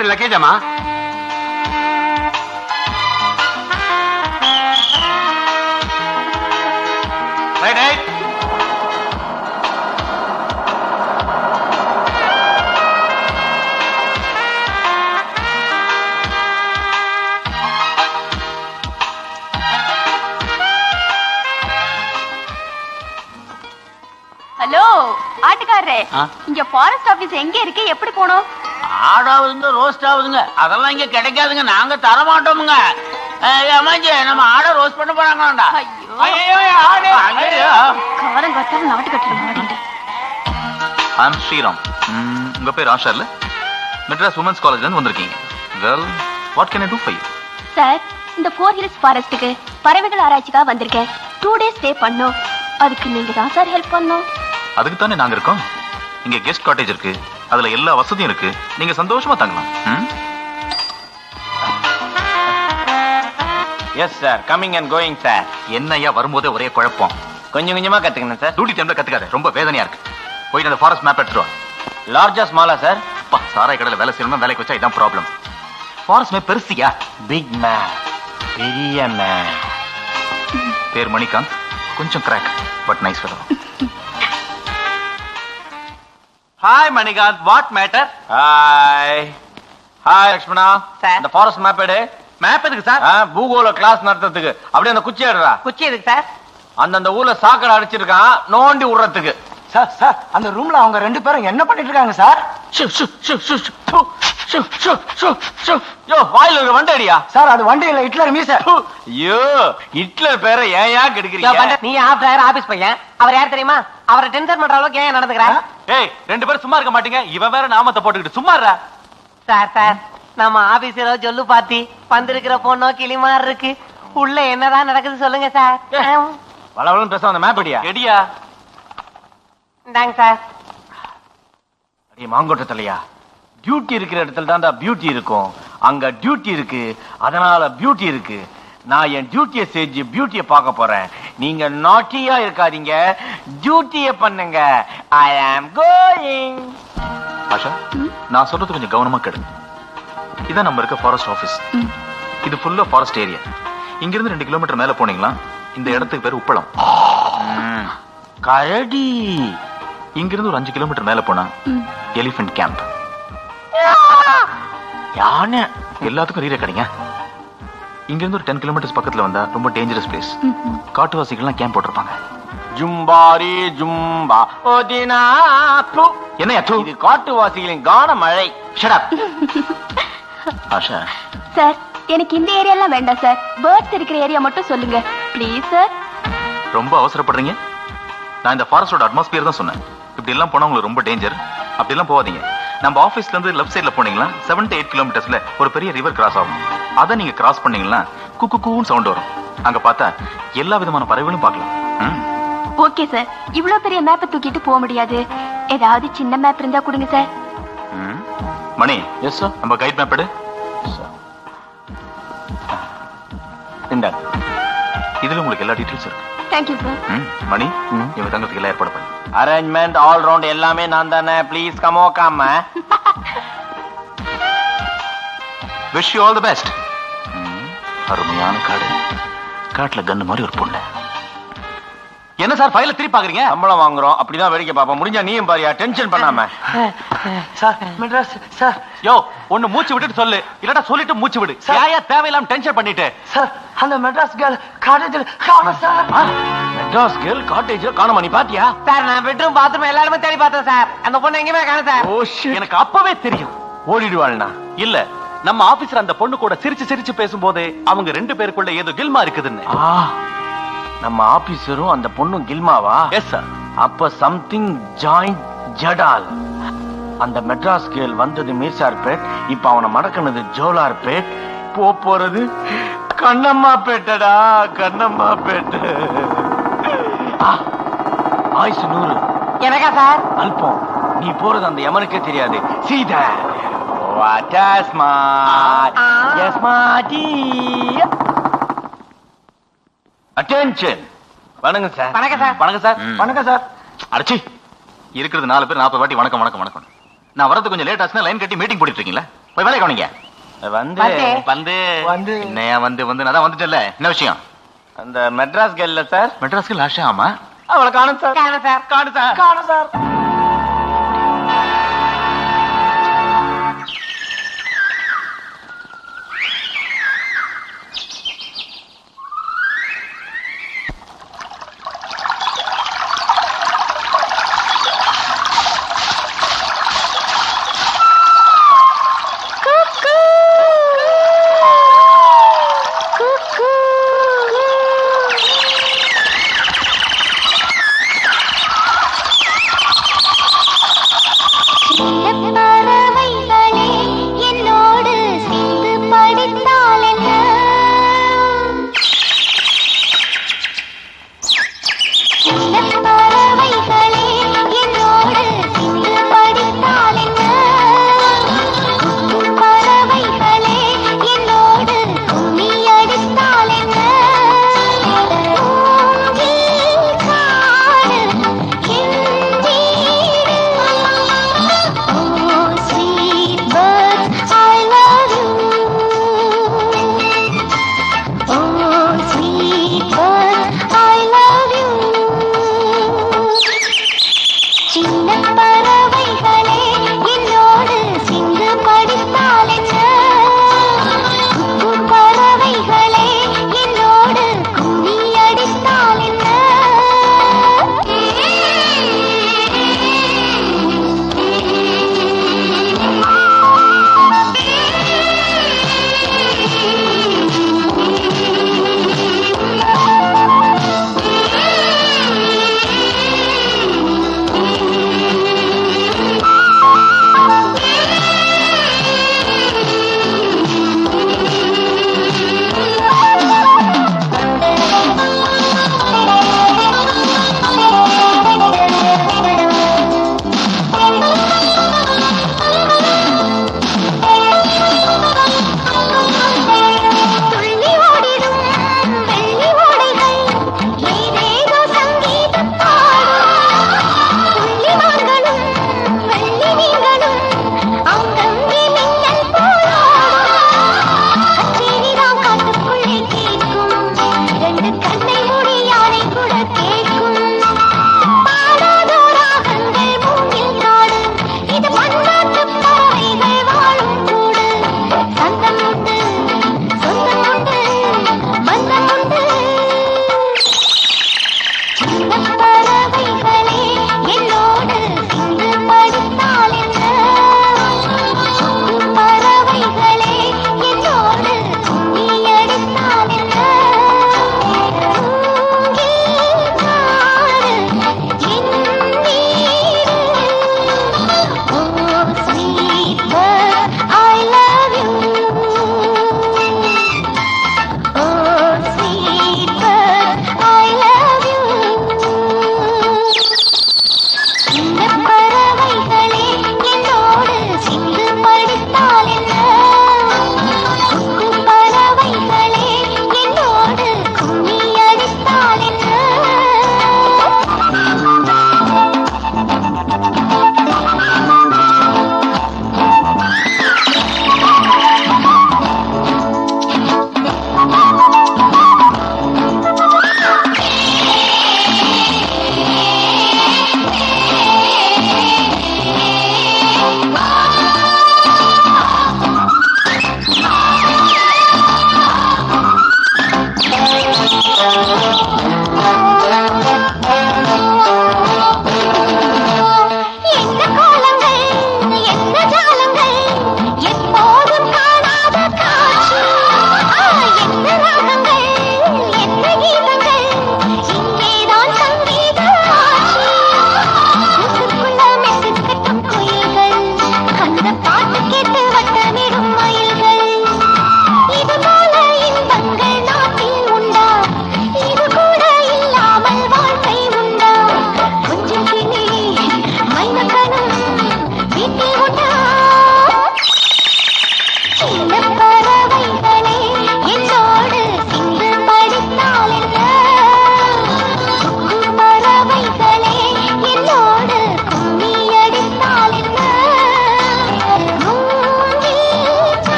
It's luggage, Amma. Right. Hello ஆட்டுக்காரரே, இங்க forest office எங்க இருக்கு, எப்படி போணும்? ஆடாவதுங்க ரோஸ்ட் ஆகுதுங்க, அதெல்லாம் இங்க கிடைக்காதுங்க, நாங்க தர மாட்டோமுங்க. அம்மாஜி, நம்ம ஆடை ரோஸ்ட் பண்ண போறாங்களாண்டா. காலம் கட்டாலும் நாட்டு கட்டிட மாட்டேன். ஐம் ஸ்ரீராம். உங்க பேர் ஆஷா இல்ல? மெட்ராஸ் உமன்ஸ் காலேஜ்ல இருந்து வந்திருக்கீங்க. Well, what can I to for you? Sir, இந்த 4 ஹில்ஸ் ஃபாரஸ்ட்டுக்கு பறவைகள் ஆராய்ச்சிக்காக வந்திருக்கேன். 2 டேஸ் ஸ்டே பண்ணோம். அதுக்கு நீங்க தான் சார் ஹெல்ப் பண்ணணும். அதுக்கு தானே நாங்க இருக்கோம். இங்க கெஸ்ட் காட்டேஜ் இருக்கு, அதுல எல்லா வசதியும் இருக்கு, நீங்க சந்தோஷமா தங்கலாம். Yes sir, coming and going sir. என்னையா வரும்போதே ஒரே குழப்பம். கொஞ்சம் கொஞ்சமா கத்துக்கணும் சார். டியூட்டி டைம்ல கத்துக்காத, ரொம்ப வேதனையா இருக்கு. போயிட்டு அந்த ஃபாரஸ்ட் மேப் எடுத்துட்டு வா. லார்ஜா ஸ்மாலா சார்? அப்பா, சாராய கடையில வேலை செய்யணும், வேலைக்கு வச்சா இதான் ப்ராப்ளம். ஃபாரஸ்ட் மேப் பெருசியா? பிக் மேப், பெரிய மேப். பேர் மணிகாந்த், கொஞ்சம் crack but nice fellow. Hi Manikanth, what matter? Hi hi Lakshmana. அந்த ஃபாரஸ்ட் மேப் எடு. மேப் எதுக்கு சார்? பூகோள கிளாஸ் நடத்துறதுக்கு. அப்படியே அந்த குச்சி எடுறா. குச்சி எதுக்கு சார்? அந்தந்த ஊர்ல சாக்கடை அடிச்சிருக்கான், நோண்டி விடுறதுக்கு. சார் சார், அந்த ரூம்ல அவங்க 2 பேரும் என்ன பண்ணிட்டு இருக்காங்க சார்? யோ, வாயில ஒரு வண்டி அடியா. சார், அது வண்டி இல்ல, ஹிட்லர் மீச. ஐயோ, ஹிட்லர் பேரை ஏயா கெடுக்கிறீங்க? நீ ஆபீஸ் பையன், அவர் யார் தெரியுமா? அவரை டென்ஷன் பண்ற அளவுக்கு ஏன் நடந்துக்கிறார்? ஏய், 2 பேரும் சும்மா இருக்க மாட்டீங்க. இவன் வேற நாமத்தை போட்டுக்கிட்டு சும்மா இருடா. சார், நம்ம ஆபீஸ்ல சொல்லு பாத்தி வந்திருக்கிற பொண்ணோ கிளிமார் இருக்கு. உள்ள என்னதான் நடக்குது சொல்லுங்க சார். வளவளன்னு பேச அந்த மேப் அடியா. எடியா. இந்தாங்க சார். அடி மாங்கோட்ட தலையா, டியூட்டி இருக்கிற இடத்துல தான்டா பியூட்டி இருக்கும். அங்க டியூட்டி இருக்கு, அதனால பியூட்டி இருக்கு. நான் என் டியூட்டியை செஞ்சு பியூட்டியை பார்க்க போறேன். நீங்க நாட்டியா இருக்காதீங்க, டியூட்டியை பண்ணுங்க. ஐ ஆம் கோயிங். ஆஷா, நான் சொல்றது கொஞ்சம் கவனமா கேளுங்க. இதான் நம்ம இருக்க ஃபாரஸ்ட் ஆபீஸ். இது ஃபுல்லா ஃபாரஸ்ட் ஏரியா. இங்க இருந்து 2 கிலோமீட்டர் மேல போனீங்களா இந்த இடத்துக்கு பேர் உப்பளம். கரடி. இங்க இருந்து ஒரு 5 கிலோமீட்டர் மேல போனா எலிபென்ட் கேம்ப். யானை. எல்லாத்துக்கும் ரீரே கடைங்க. இங்க இருந்து ஒரு 10 கிலோமீட்டர்ஸ் பக்கத்துல வந்தா ரொம்ப டேஞ்சரஸ் பிளேஸ். காட்டுவாசிகள்லாம் கேம்ப் போட்டிருப்பாங்க. ஜும்பாரி ஜும்பா ஓதினா து. என்னையா தூ? இது காட்டுவாசிகளின் கான மழை. Shut up. ஆஷா, சார், எனக்கு இந்த ஏரியாலாம் வேண்டாம் சார். பேர்ட்ஸ் இருக்கிற ஏரியா மட்டும் சொல்லுங்க ப்ளீஸ் சார். ரொம்ப அவசரப்படுறீங்க. நான் இந்த ஃபாரஸ்டோட அட்மாஸ்பியர் தான் சொன்னேன். இப்படி எல்லாம் போனா உங்களுக்கு ரொம்ப டேஞ்சர். அப்படி எல்லாம் போகாதீங்க. நம்ம ஆபீஸ்ல இருந்து லெஃப்ட் சைடுல போனீங்களா 7 to 8 கிலோமீட்டர்ஸ்ல ஒரு பெரிய ரிவர் கிராஸ் ஆகும். அதை நீங்க கிராஸ் பண்ணீங்கன்னா குக்கு கூன்னு சவுண்ட் வரும். அங்க பார்த்தா எல்லா விதமான பறவைகளும் பார்க்கலாம். ஓகே சார், இவ்வளவு பெரிய மேப்பை தூக்கிட்டு போக முடியாது. ஏதாவது சின்ன மேப் இருந்தா கொடுங்க சார். மணி. Yes sir. நம்ம கைட் மேப் எடு. இந்தாங்க. இதுல உங்களுக்கு எல்லா டீடைல்ஸ் இருக்கு. Thank you sir. மணி, இவங்க தங்கத்துக்கு எல்லாம் ஏற்பாடு பண்ணு. அரேஞ்ச்மெண்ட் ஆல் ரவுண்ட் எல்லாமே நான் தானே. ப்ளீஸ் கமோ காம. Wish you all the best. அருமையான காடு. காட்டுல கன்னு மாதிரி ஒரு பொண்ணு. என்ன சார் ஃபைல திருப்பி பாக்குறீங்க? சம்பளம் வாங்குறோம், அப்படிதான் வேடிக்கை பாப்போம். முடிஞ்சா நீயும் பாரியா, டென்ஷன் பண்ணாம. Sir, Madras sir. யோ, ஒன்னு மூச்சு விட்டுட்டு சொல்லு, இல்லடா சொல்லிட்டு மூச்சு விடு. ஏயா தேவையில்லாம டென்ஷன் பண்ணிட்டு? சார், அந்த மெட்ராஸ் கேர்ள் காலேஜில் காணோம் சார். மெட்ராஸ் கேர்ள் காட்டேஜ்ல காணோமா? நீ பாத்தியா? சார், நான் பெட்ரூம் பாத்ரூம் எல்லாருமே தேடி பார்த்தேன் சார். அந்த பொண்ணு எங்கேயுமே காணோம் சார். Oh shit. எனக்கு அப்பவே தெரியும். ஓடிடுவாள்னா? இல்ல, நம்ம ஆபீசர் அந்த பொண்ணு கூட சிரிச்சு சிரிச்சு பேசும்போது அவங்க 2 பேருக்குள்ள ஏதோ கில்மா இருக்குதுன்னு. நம்ம ஆபீசரும் அந்த பொண்ணும் கில்மாவா? Yes sir. அப்ப சம்திங் ஜாயிண்ட் ஜடால். அந்த மெட்ராஸ் கேர்ள் வந்தது மீர்சார்பேட், இப்ப அவனை மடக்கினது ஜோலார்பேட், போறது கண்ணம்மா பேட்டடா, கண்ணம்மா பேட்ட. ஆயுசு 100. எனக்கா சார்? அல்பம். நீ போறது அந்த யமனுக்கே தெரியாது. சீதா. அட்டென்ஷன். வணக்கம் சார். வணக்கம் சார். வணக்கம் சார். வணக்கம் சார். அடச்சி, இருக்கிறது 4 பேர் 40 வாட்டி வணக்கம் வணக்கம் வணக்கம். நான் வரது கொஞ்சம் லேட் ஆச்சுன்னா லைன் கட்டி மீட்டிங் போட்டுட்டு இருக்கீங்களா? போய் வேலையை கவனிங்க. வந்து வந்து. வந்து என்னையா வந்து நான் தான் வந்துட்டேன்ல, என்ன விஷயம்? அந்த மெட்ராஸ் கேர்ள்ல சார், மெட்ராஸ்க்கு லாஷா? ஆமா. அவளை காணும் சார். காணும் சார். காணும் சார். காணும் சார்.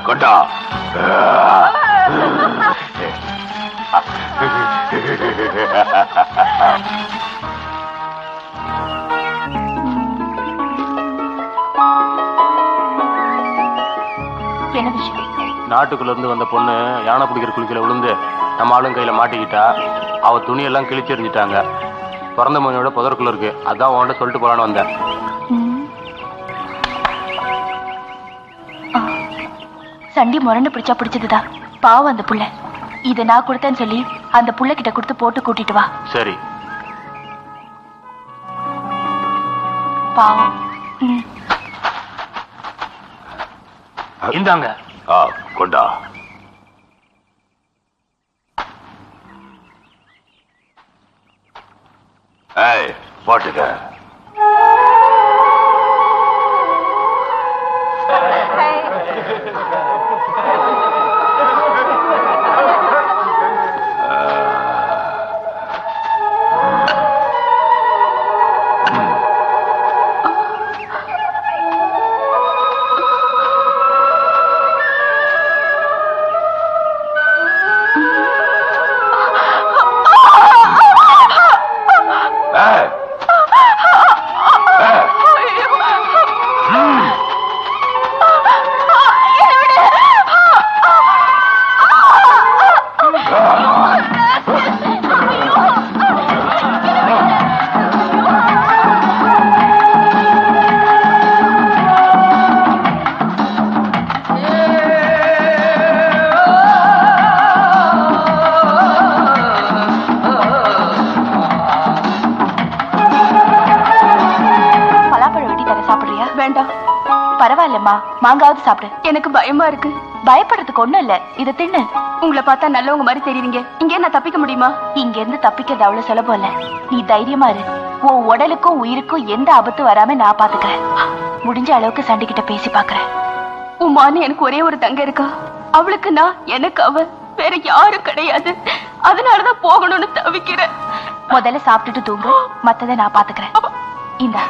கொண்டா என்ன விஷயம்? நாட்டுக்குள்ள இருந்து வந்த பொண்ணு யானை பிடிக்கிற குளிக்கல விழுந்து நம்ம ஆளும் கையில மாட்டிக்கிட்டா. அவ துணியெல்லாம் கிழிச்செறிஞ்சிட்டாங்க. பிறந்த மொழியோட புதற்குள்ள இருக்கு. அதான் உன்கிட்ட சொல்லிட்டு போலான்னு வந்தேன். சண்டி முரண்டு பிடிச்சா பிடிச்சதுதான். பாவம் அந்த புள்ள. இதை நான் கொடுத்தேன்னு சொல்லி அந்த புள்ள கிட்ட கொடுத்து போட்டு கூட்டிட்டு வா. சரி. பாவம். இந்தாங்க. கொண்டா. ஏய், போட்டுக்க. பரவாயில்லம்மா, மாங்காவது சாப்பிடு. எனக்கு பயமா இருக்கு. பயப்படுறதுக்கு ஒண்ணும் இல்ல, இதை தின்னு. உங்களை பார்த்தா நல்லவங்க மாதிரி தெரியுறீங்க. இங்கே நான் தப்பிக்க முடியுமா? இங்க இருந்து தப்பிக்கிறது அவ்வளவு சுலபம் இல்ல. நீ தைரியமா இரு. உன் உடலுக்கும் உயிருக்கும் எந்த ஆபத்து வராம நான் பாத்துக்கிறேன். முடிஞ்ச அளவுக்கு சண்டைகிட்ட பேசி பாக்குறேன். உமான்னு எனக்கு ஒரே ஒரு தங்க இருக்கா. அவளுக்கு நான், எனக்கு அவ, வேற யாரும் கிடையாது. அதனாலதான் போகணும்னு தவிக்கிறேன். முதல்ல சாப்பிட்டுட்டு தூங்கு, மத்ததை நான் பாத்துக்கிறேன். இந்தா.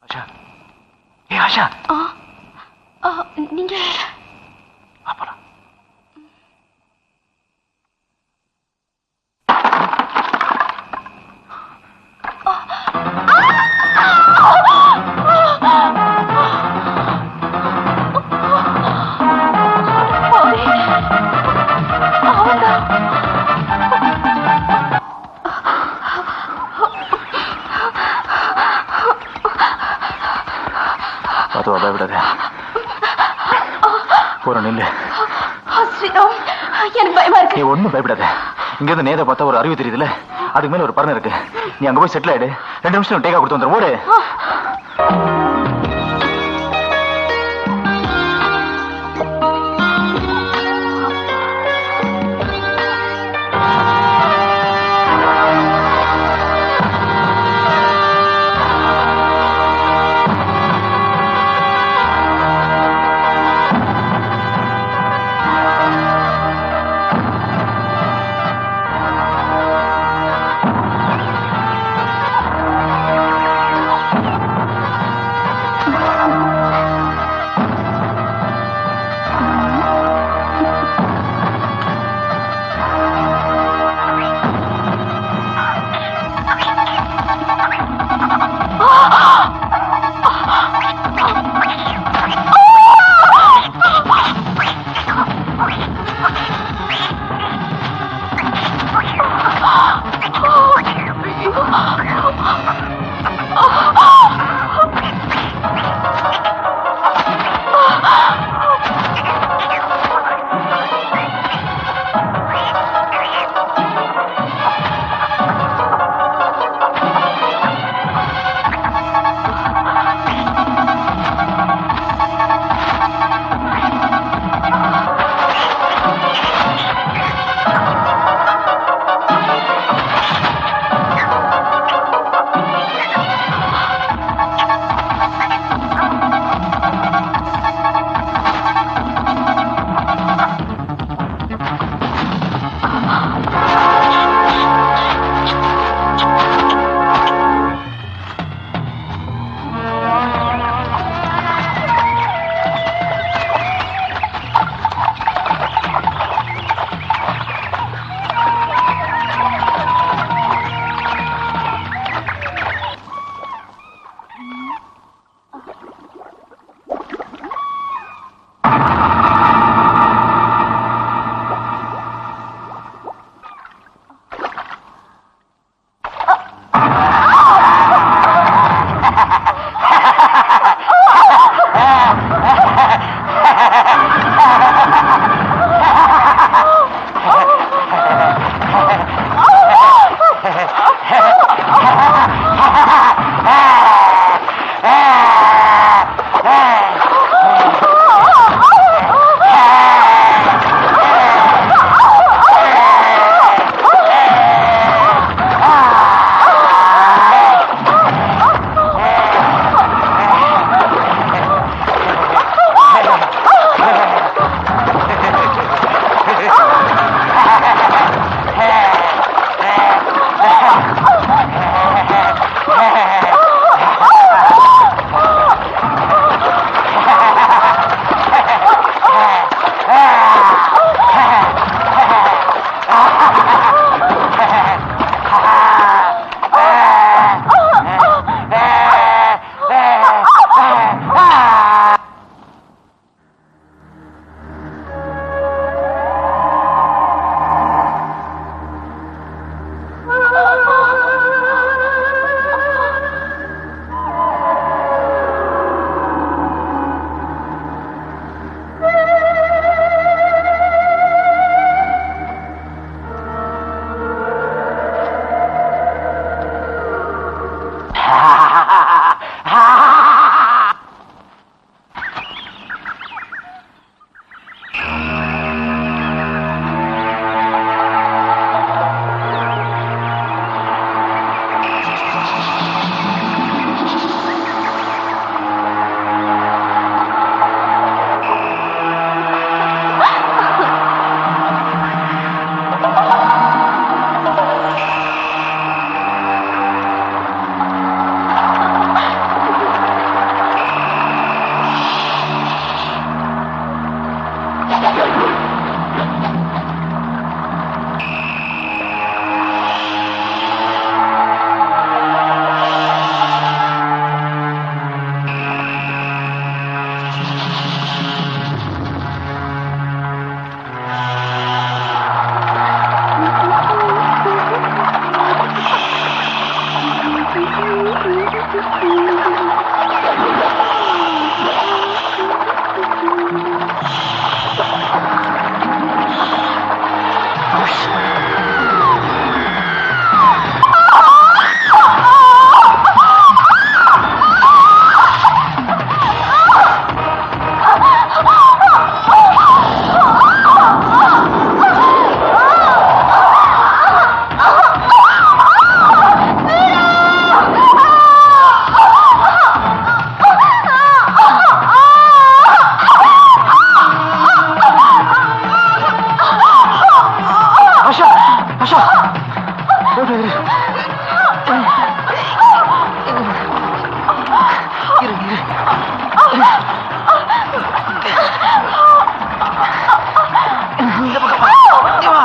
ஆஷா, ஏ ஆஷா, நீங்க வா போலாம். பார்த்து பயப்படாத. போற நில்லு. ஸ்ரீராம், எனக்கு பயமா இருக்கு. நீ ஒண்ணும் பயப்படாத. இங்க இருந்து நேரா பார்த்தா ஒரு அருவி தெரியுதுல, அதுக்கு மேல ஒரு பரணம் இருக்கு. நீ அங்க போய் செட்டில் ஆயிடு. 2 நிமிஷம் டேக்கா கொடுத்து வந்துடும். ஓடு. ஆஷா இரு, இரு. இரு, இரு. இந்த பக்கம் வா. இங்க வா.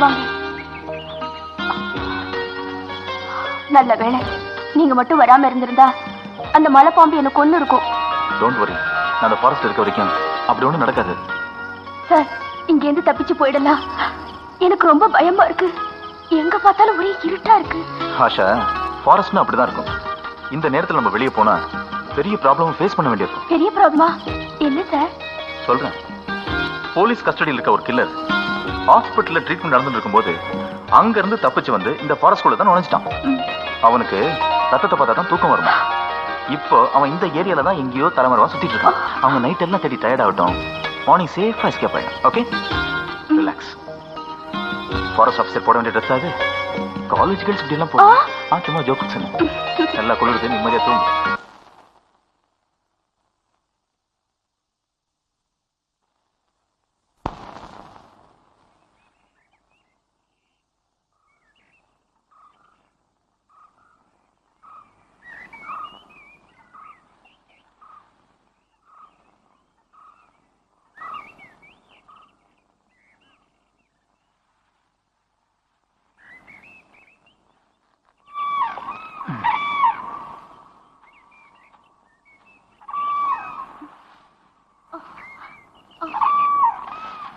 வாங்க. நல்ல வேளை நீங்க மட்டும் வராம இருந்திருந்தா அந்த மலை பாம்பு எனக்கு கொன்னு இருக்கும். டோன்ட் வரி, நான் அந்த ஃபாரஸ்ட் இருக்க வரைக்கும் அப்படி ஒண்ணும் நடக்காது. சார், இங்க இருந்து தப்பிச்சு போயிடலாம். எனக்கு ரொம்ப பயமா இருக்கு. எங்க பார்த்தாலும் ஒரே இருட்டா இருக்கு. ஆஷா, ஃபாரஸ்ட்னா அப்படிதான் இருக்கும். இந்த நேரத்துல நம்ம வெளியே போனா பெரிய ப்ராப்ளம் ஃபேஸ் பண்ண வேண்டியிருக்கும். பெரிய ப்ராப்ளமா? என்ன சார்? சொல்றேன். போலீஸ் கஸ்டடியில் இருக்க ஒரு கில்லர் ஹாஸ்பிட்டல்ல ட்ரீட்மெண்ட் நடந்துட்டு இருக்கும்போது அங்க இருந்து தப்பிச்சு வந்து இந்த ஃபாரஸ்ட் குள்ள தான் நுழைஞ்சிட்டான். அவனுக்கு ரத்தத்தை பார்த்தா தான் தூக்கம் வருமா. இப்போ அவன் இந்த ஏரியால தான் எங்கேயோ தலைமறைவா சுத்திட்டு இருக்கான். அவங்க நைட் எல்லாம் தேடி டயர்ட் ஆகட்டும், மார்னிங் சேஃபா எஸ்கேப் ஆயிடும். Okay, relax. ஃபாரஸ்ட் ஆஃபீஸர் போட வேண்டிய ட்ரெஸ் அது. காலேஜ் கேர்ள்ஸ் இப்படி எல்லாம் போடும். சும்மா ஜோக்கு சொன்னேன். நல்லா குளிருது, நிம்மதியா தூங்கு.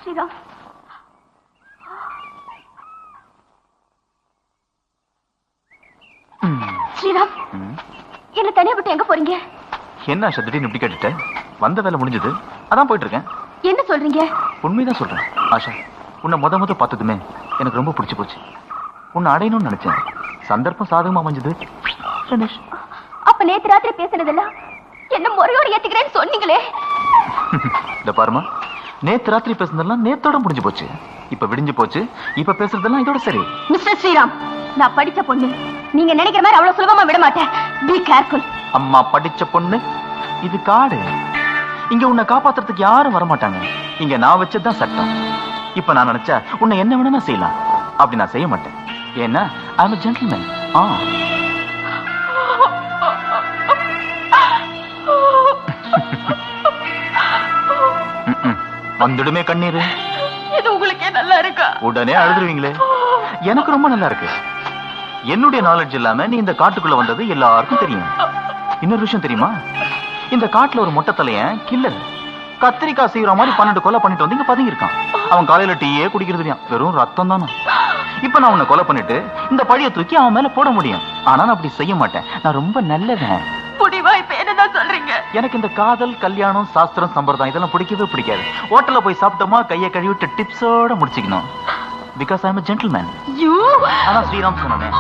ஸ்ரீராம், ஸ்ரீராம், என்ன தனியா விட்டு எங்க போறீங்க? என்ன ஆஷா திடீர்னு இப்படி கேட்டுட்ட? வந்த வேலை முடிஞ்சது, அதான் போயிட்டு இருக்கேன். என்ன சொல்றீங்க? உண்மைதான் சொல்றேன் ஆஷா. உன்னை முத பார்த்ததுமே எனக்கு ரொம்ப பிடிச்சு போச்சு. உன்னை அடையணும்னு நினைச்சேன். சந்தர்ப்பம் சாதகமா அமைஞ்சது. அப்ப நேத்து ராத்திரி பேசினதெல்லாம் என்ன முறையோடு ஏத்துக்கிறேன்னு சொன்னீங்களே. இந்த பாருமா, நேத்து ராத்திரி பேசுனதெல்லாம் நேத்தோட முடிஞ்சு போச்சு. இப்ப விடிஞ்சு போச்சு. இப்ப பேசுறதெல்லாம் இதோட சரி. மிஸ்டர் ஸ்ரீராம், நான் படிச்ச பொண்ணு. நீங்க நினைக்கிற மாதிரி அவ்வளவு சுலபமா விட மாட்டேன். Be careful. அம்மா படிச்ச பொண்ணு, இது காடு. இங்க உன்னை காப்பாத்துறதுக்கு யாரும் வரமாட்டாங்க. இங்க நான் வச்சதுதான் சட்டம். இப்ப நான் நினைச்சா உன்னை என்ன வேணும்னா செய்யலாம். அப்படி நான் செய்ய மாட்டேன். ஏன்னா ஐ அம் a gentleman. வந்துடுமே கண்ணீரு. இது உங்களுக்கே நல்லா இருக்கா? உடனே அழுதுருவீங்களே. எனக்கு ரொம்ப நல்லா இருக்கு. என்னுடைய நாலேஜ் இல்லாம நீ இந்த காட்டுக்குள்ள வந்தது எல்லாருக்கும் தெரியும். இன்னொரு விஷயம் தெரியுமா? இந்த காட்டுல ஒரு மொட்டை தலையன் கில்லர் கத்திரிக்காய் செய்யற மாதிரி 12 கொலை பண்ணிட்டு வந்து இங்க பதுங்கி இருக்கான். அவன் காலையில டீயே குடிக்கிறது இல்லையா, வெறும் ரத்தம் தானே. இப்ப நான் உன்னை கொலை பண்ணிட்டு இந்த பழிய தூக்கி அவன் மேல போட முடியும். ஆனா நான் அப்படி செய்ய மாட்டேன். நான் ரொம்ப நல்லவன். முடிவா இப்ப என்னதான் சொல்றீங்க? எனக்கு இந்த காதல், கல்யாணம், சாஸ்திரம், சம்பிரதாயம் இதெல்லாம் பிடிக்கவே பிடிக்காது. ஹோட்டல்ல போய் சாப்பிட்டோமா கையை கழுவிட்டு டிப்ஸோட முடிச்சுக்கணும். Because I am a gentleman. அதான் ஸ்ரீராம் சொன்னேன்.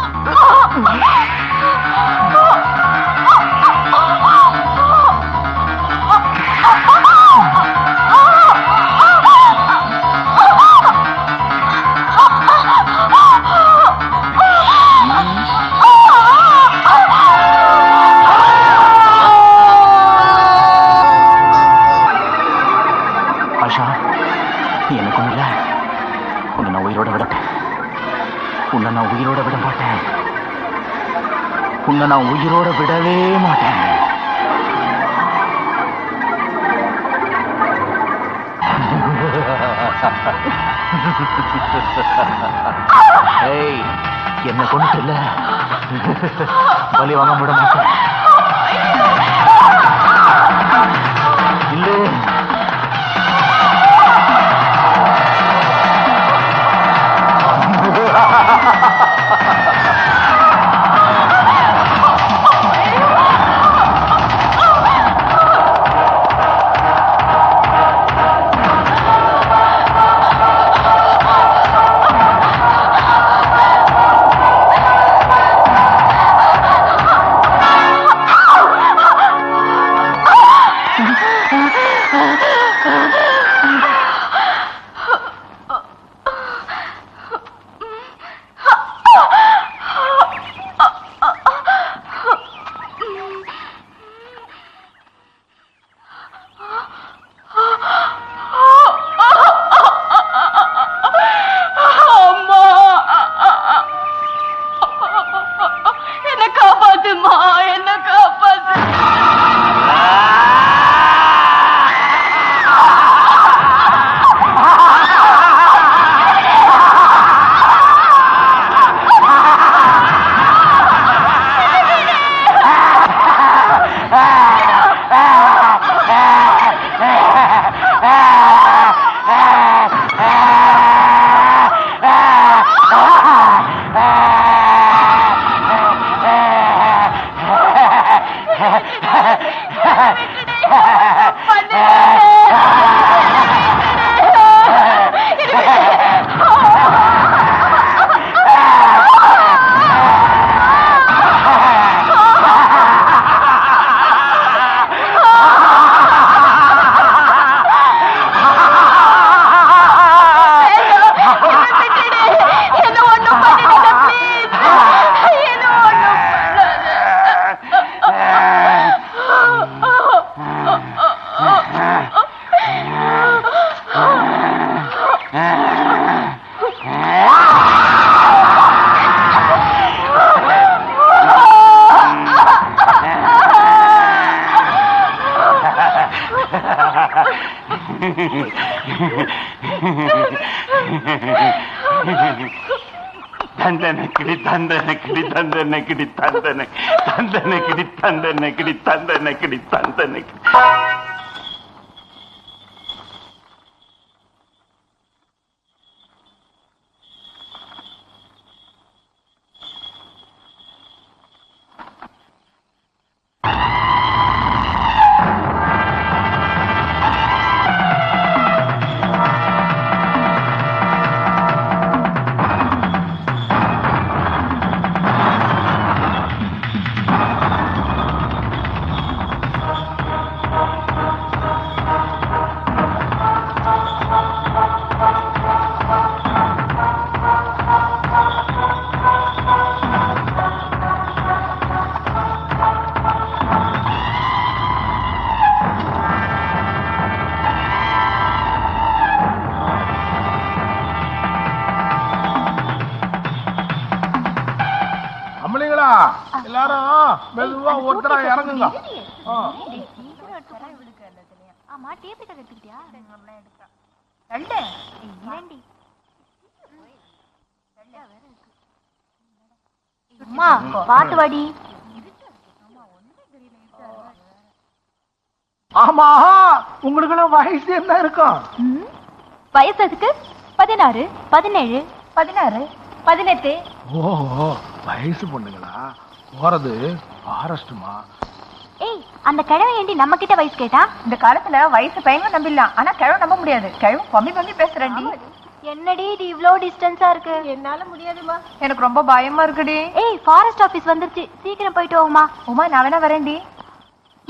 ஆஷா, நீ எனக்கு ஒண்ணு இல்ல. உன்னை நான் உயிரோட விடட்டேன். உன்னை நான் உயிரோட விட மாட்டேன். உன்னை நான் உயிரோட விடவே மாட்டேன். ஏய், என்ன கொண்டு இல்ல, பலி வாங்க விட மாட்டேன். இல்ல தந்தனக்கிடி தந்தனக்கிடி தந்தனக்கிடி தந்தன தந்தனக்கிடி தந்தனக்கிடி தந்தனக்கிடி தந்தனக்கிடி. எல்லாரும் மெதுவா ஒருத்தரா இறங்குங்க. பாத்து வாடி. ஆமா, உங்களுக்கு வயசு என்ன இருக்கும்? வயசு அதுக்கு 16, 17, 16, 18. ஓ, வயசு பொண்ணுங்களா? போறது ஃபாரஸ்ட்மா? ஏய், அந்த கிழவன் ஏண்டி நம்ம கிட்ட வயசு கேட்டா? இந்த காலத்துல வயசு பையனும் நம்பிடலாம், ஆனா கிழவன் நம்ப முடியாது. கிழவன் பம்மி பேசுறேன்டி. என்னடி இது இவ்ளோ டிஸ்டன்ஸா இருக்கு? என்னால முடியாதுமா, எனக்கு ரொம்ப பயமா இருக்குடி. ஏய், ஃபாரஸ்ட் ஆபீஸ் வந்துருச்சு, சீக்கிரம் போயிட்டு வாமா. உமா, நான் வேணா வரேன்டி.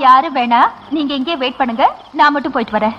யாரு வேணா, நீங்க இங்கே வெயிட் பண்ணுங்க, நான் மட்டும் போயிட்டு வரேன்.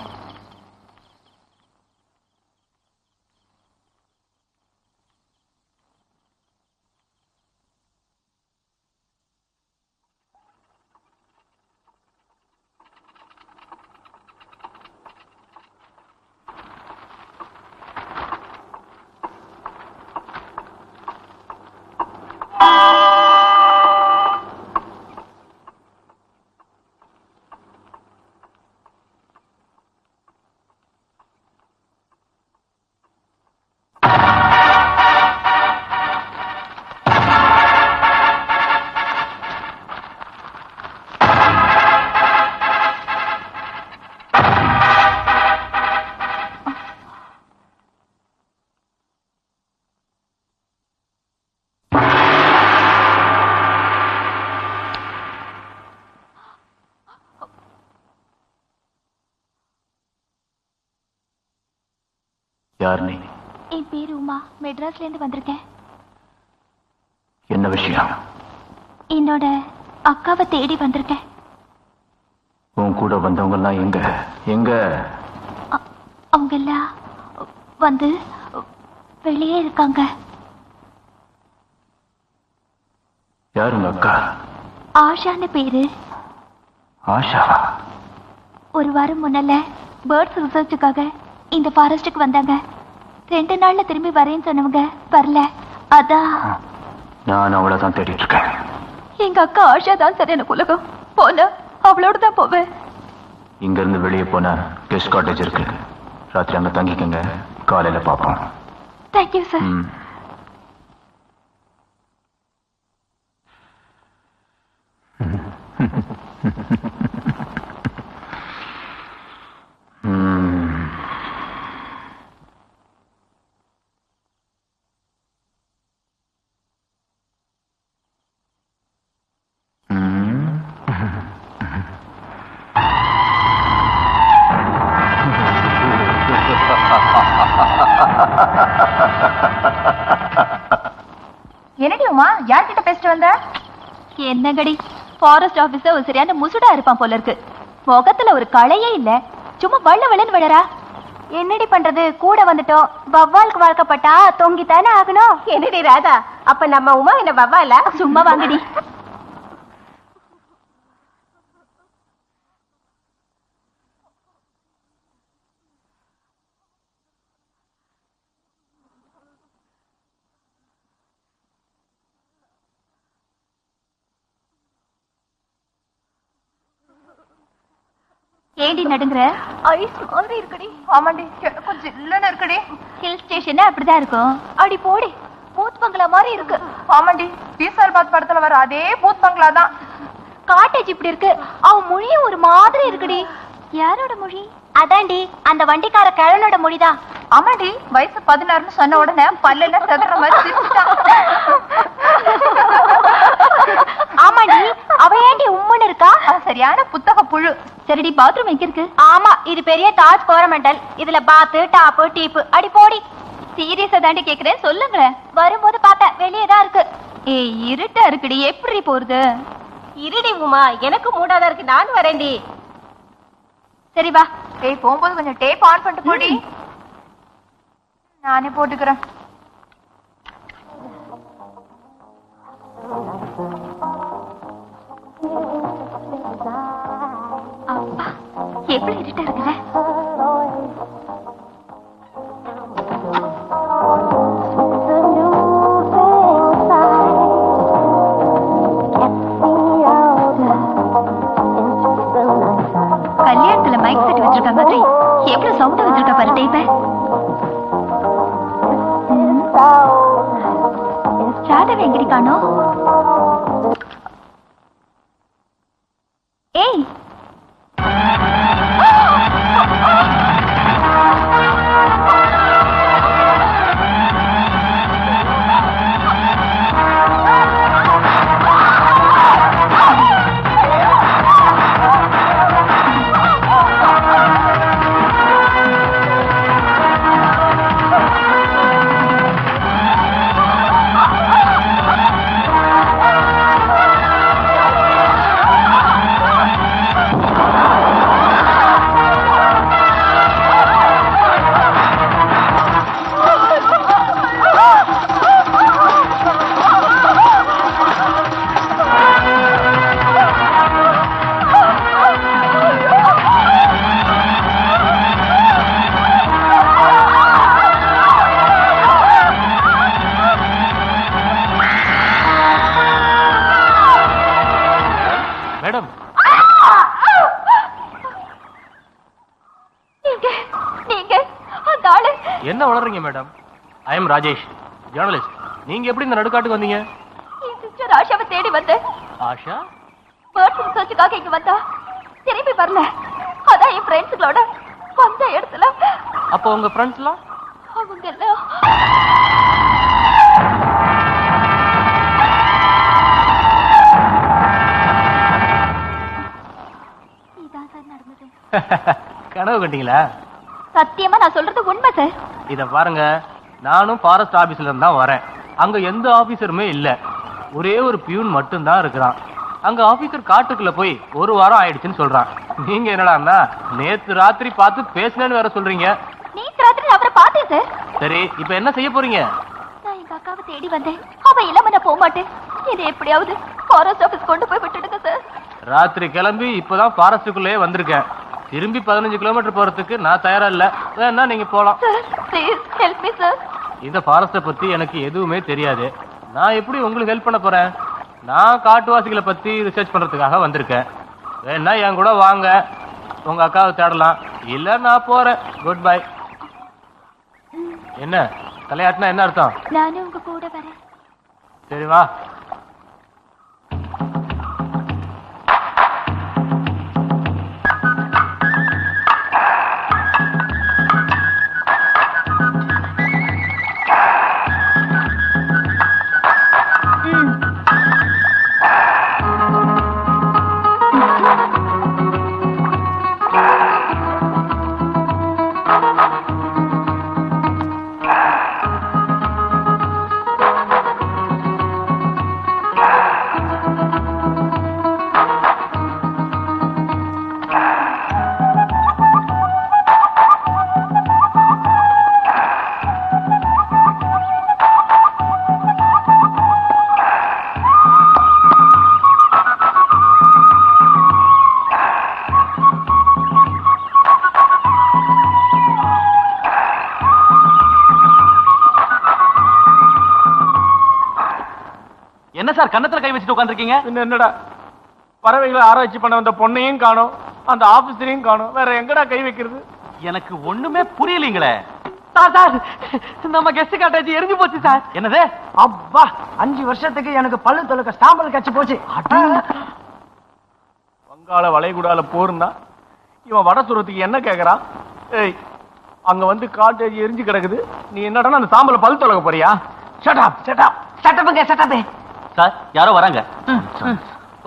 யார் நீ? என் பேரு உமா, மெட்ராஸ்ல இருந்து வந்திருக்கேன். என்ன விஷயம்? என்னோட அக்காவை தேடி வந்திருக்கேன். உன் கூட வந்தவங்க எல்லாம் எங்க எங்க? அவங்க எல்லாம் வந்து வெளியே இருக்காங்க. யார் உங்க அக்கா? ஆஷான்னு பேரு. ஆஷா? ஒரு வாரம் முன்னால பேர்ட்ஸ் ரிசர்ச்சுக்காக இந்த ஃபாரஸ்டுக்கு வந்தாங்க. 2 நாள்ல திரும்பி வரேன்னு சொன்னவங்க வரல. அதான் நான் அவளை தான் தேடிட்டு இருக்கேன். எங்க அக்கா ஆஷா தான் சரி எனக்கு உலகம். போன அவளோட தான் போவேன். இங்க இருந்து வெளியே போன கெஸ்ட் காட்டேஜ் இருக்கு, ராத்திரி அங்க தங்கிக்கங்க, காலையில பாப்போம். Thank you sir. என்னடி உமா, யார்கிட்ட பேசிட்டு வந்த? என்னங்கடி, ஃபாரஸ்ட் ஆபீஸர் ஒரு சரியான முசுடா இருப்பான் போல இருக்கு. முகத்துல ஒரு களையே இல்ல, சும்மா வள்ளன்னு விழறா. என்னடி பண்றது, கூட வந்துட்டோம். வவ்வாலுக்கு வளர்க்கப்பட்டா தொங்கித்தானே ஆகணும். என்னடி ராதா, அப்ப நம்ம உமா என்ன வவ்வாலா? சும்மா வாங்கடி. ஏடி நடுங்குற? ஐஸ் மாதிரி இருக்குடி. ஆமாண்டி, கொஞ்சம் இல்லன்னு இருக்குடி. ஹில் ஸ்டேஷன் அப்படிதான் இருக்கும். அடி போடி, பூத் பங்களா மாதிரி இருக்கு. ஆமாண்டி, பீசால்பாத் படத்துல வர அதே பூத் பங்களா தான். காட்டேஜ் இப்படி இருக்கு, அவன் மொழியும் ஒரு மாதிரி இருக்குடி. யாரோட மொழி? அதாண்டி அந்த வண்டிக்கார கிழவனோட மொழிதான். ஆமாண்டி, வயசு 16ன்னு சொன்ன உடனே பல்லெல்லாம் செதற மாதிரி சிரிச்சுட்டான். ஆமாண்டி, அவ ஏண்டி உம்முன்னு இருக்கா? சரியான புத்தக புழு. சரிடி, பாத்ரூம் எங்க இருக்கு? ஆமா, இது பெரிய தாஜ் கோரமண்டல். இதுல பாத்து டாப்பு டீப்பு. அடி போடி. சீரியஸா தாண்டி கேக்குறேன், சொல்லுங்களேன். வரும்போது பார்த்தேன், வெளியே தான் இருக்கு. ஏய், இருட்டா இருக்குடி, எப்படி போறது? இருடி உமா, எனக்கு மூடாதான் இருக்கு, நான் வரேன்டி. சரி வா. ஏய், போகும்போது கொஞ்சம் டேப் ஆன் பண்ணிட்டு போடி. நானே போட்டுக்கிறேன். அப்பா, எப்படி இருட்டா இருக்குல்ல? கல்யாணத்துல மைக் செட் வச்சிருக்க மாதிரி எவ்வளவு சவுண்ட் வச்சிருக்க பாரு டேப்ப. ராதவ எங்கடி காணோம்? ஏய், மேடம், நீங்க அந்த ஆளு. என்ன வளர்றீங்க madam? I am Rajesh, journalist. நீங்க எப்படி இந்த நடுக்காட்டுக்கு வந்தீங்க? என் சிஸ்டர் ஆஷாவை தேடி வந்தேன். ஆஷா? பேர்ட் ரிசர்ச்சுக்காக இங்க வந்தா, திரும்பி வரல. அதான் என் ஃப்ரெண்ட்ஸுகளோட வந்த இடத்துல அப்போ உங்க ஃப்ரெண்ட்ஸ்லாம்? அவங்க எல்லாம் இதான் சார் நடந்தது. கனவு கண்டீங்களா? சத்தியமா நான் சொல்றது உண்மை சார். இத பாருங்க, நானும் ஃபாரஸ்ட் ஆபீஸ்ல இருந்தா வரேன். அங்க எந்த ஆபீசருமே இல்ல, ஒரே ஒரு பியூன் மட்டும் தான் இருக்கிறான். அங்க ஆபீசர் காட்டுக்குள்ள போய் 1 வாரம் ஆயிடுச்சுன்னு சொல்றான். நீங்க என்னடான்னா நேத்து ராத்திரி பார்த்து பேசினேன்னு வேற சொல்றீங்க. நேத்து ராத்திரி அவரை பார்த்தேன் சார். சரி, இப்ப என்ன செய்ய போறீங்க? நான் எங்க அக்காவை தேடி வந்தேன். அவ இல்லாம நான் போக மாட்டேன். இதை எப்படியாவது ஃபாரஸ்ட் ஆபீஸ் கொண்டு போய் விட்டுடுங்க சார். ராத்திரி கிளம்பி இப்பதான் ஃபாரஸ்டுக்குள்ளேயே வந்திருக்கேன். திரும்பி 15 கிலோமீட்டர் போறதுக்கு நான் தயாரா இல்ல. வேணா நீங்க போலாம். Sir, please help me sir. இந்த ஃபாரஸ்ட பத்தி எனக்கு எதுவுமே தெரியாது. நான் எப்படி உங்களுக்கு ஹெல்ப் பண்ண போறேன்? நான் காட்டுவாசிகளை பத்தி ரிசர்ச் பண்றதுக்காக வந்திருக்கேன். வேணா என் கூட வாங்க, உங்க அக்காவை தேடலாம். இல்ல நான் போறேன். Good bye. என்ன தலையாட்டினா என்ன அர்த்தம்? நானும் உங்க கூட வரேன். சரி வா. என்ன சார் கன்னத்துல கை வச்சுட்டு உட்கார்ந்திருக்கீங்க? என்னடா, பறவைகளை ஆராய்ச்சி பண்ண வந்த பொண்ணையும் காணோம், அந்த ஆபீஸ்லயும் காணும், வேற எங்கடா கை வைக்கிறது? எனக்கு ஒண்ணுமே புரியலீங்களே. சார் நம்ம கெஸ்ட் காட்டேஜ் எரிஞ்சு போச்சு சார். என்னது? அப்பா 5 வருஷத்துக்கு எனக்கு பல்லு தொலைக்க ஸ்டாம்பல் கட்சி போச்சு. வங்காள வளைகுடால போருந்தா இவன் வட சுரத்துக்கு என்ன கேக்குறான்? ஏய், அங்க வந்து காட்டேஜ் எரிஞ்சு கிடக்குது, நீ என்னடா அந்த சாம்பல பல் தொலைக்க போறியா? செட்டப்புங்க. சார் யாரோ வராங்க.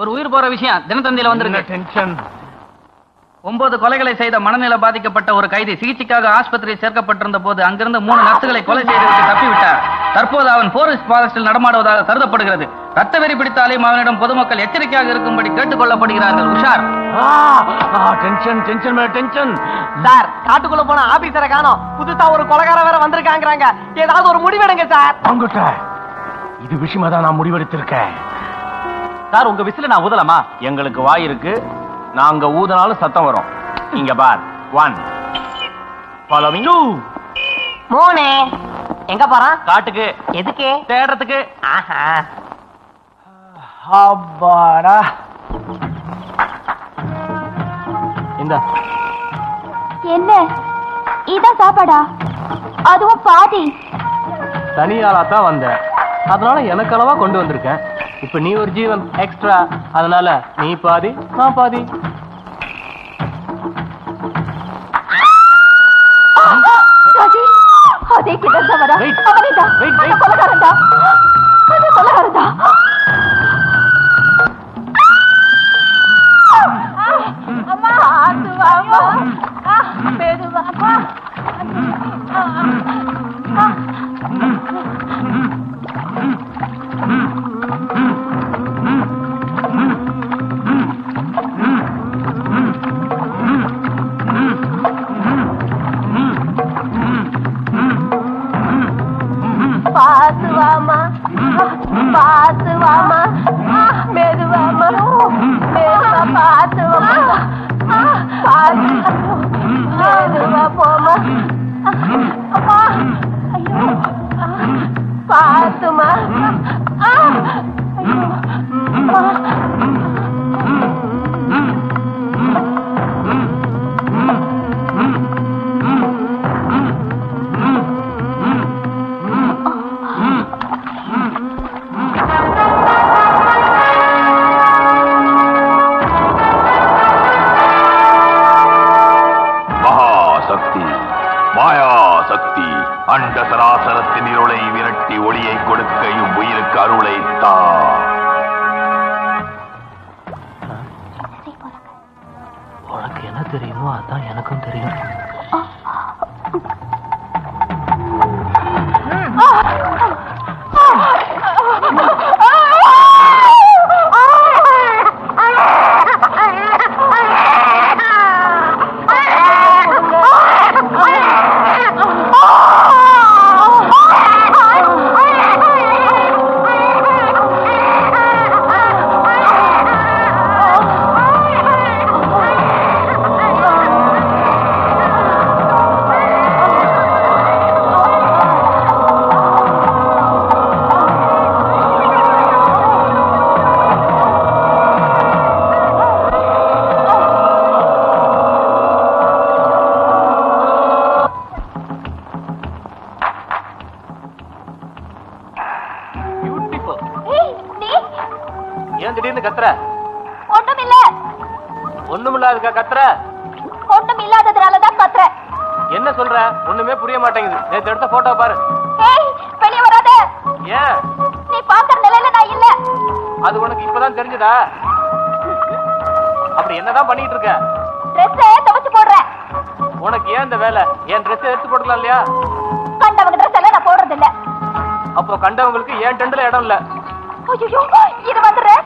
ஒரு உயிர் போற விஷயம் தினத்தந்தியில வந்திருக்கு. டென்ஷன். 9 கொலைகளை செய்த மனநிலை பாதிக்கப்பட்ட ஒரு கைதி சிகிச்சைக்காக ஆஸ்பத்திரியில் சேர்க்கப்பட்டிருந்த போது அங்கிருந்த 3 நர்சுகளை கொலை செய்துவிட்டு தப்பிவிட்டார். தற்போது அவன் ஃபாரஸ்டில் நடமாடுவதாக கருதப்படுகிறது. ரத்த வெறி பிடித்தாலையும் அவனிடம் பொதுமக்கள் எச்சரிக்கையாக இருக்கும்படி கேட்டுக் கொள்ளப்படுகிறார்கள். உஷார். டென்ஷன். சார் காட்டுக்குள்ள போன ஆபீசரை காணோம், புதுசா ஒரு கொலைகார வேற வந்திருக்காங்கறாங்க. ஏதாவது ஒரு முடிவெடுங்க சார். அங்குட்ட இது விஷயமா தான் நான் முடிவெடுத்திருக்கேன். சார் உங்க விசில நான் ஊதலாமா? எங்களுக்கு வாய் இருக்கு, நாங்க ஊதனாலும் சத்தம் வரும். இங்க பார். 1 ஃபாலோவிங் 2. மோனே எங்க போறான்? காட்டுக்கு. எதுக்கு? தேடுறதுக்கு. ஆஹா. அப்பாடா. இந்த என்ன இதான் சாப்பாடா? அதுவும் பாதி. தனியாளா தான் வந்தேன், அதனால எனக்கு அளவா கொண்டு வந்திருக்கேன். இப்ப நீ ஒரு ஜீவன் எக்ஸ்ட்ரா, அதனால நீ பாதி நான் பாதி. அதே கிடந்தவரா? Wait. அவனேதான். Wait. அந்த கொலைகாரன்தான். அந்த கொலைகாரன்தான். அம்மா ஆத்துவாமா. மெதுவாமா. பாத்துவாமா, பாத்துவாமா, மெதுவாமா, மெதுவா பாத்துவாமா, மெதுவா போமா. அம்மா ஐயோ, பாத்துமா. அண்ட சராசரத்தின் இருளை விரட்டி ஒளியை கொடுக்க இவ்வுயிருக்கு அருளை தா. உனக்கு என்ன தெரியுமோ அதான் எனக்கும் தெரியும். ஏன் திடீர்னு கத்துற? ஒண்ணுமில்ல. ஒண்ணுமில்லாதுக்கா கத்துற? ஒண்ணும் இல்லாததுனாலதான் கத்துறேன். என்ன சொல்ற? ஒண்ணுமே புரிய மாட்டேங்குது. நேத்து எடுத்த போட்டோ பாரு. ஏய் வெளிய வராத. ஏன்? நீ பாக்குற நிலையில நான் இல்ல. அது உனக்கு இப்பதான் தெரிஞ்சதா? அப்படி என்னதான் பண்ணிட்டு இருக்க? ட்ரெஸ் துவைச்சு போடுறேன். உனக்கு ஏன் இந்த வேலை? என் ட்ரெஸ் எடுத்து போட்டுக்கலாம் இல்லையா? கண்டவங்க ட்ரெஸ் எல்லாம் நான் போடுறது இல்ல. அப்போ கண்டவங்களுக்கு ஏன் டெண்டுல இடம் இல்ல. ஐயோ இது வந்துடுறேன்.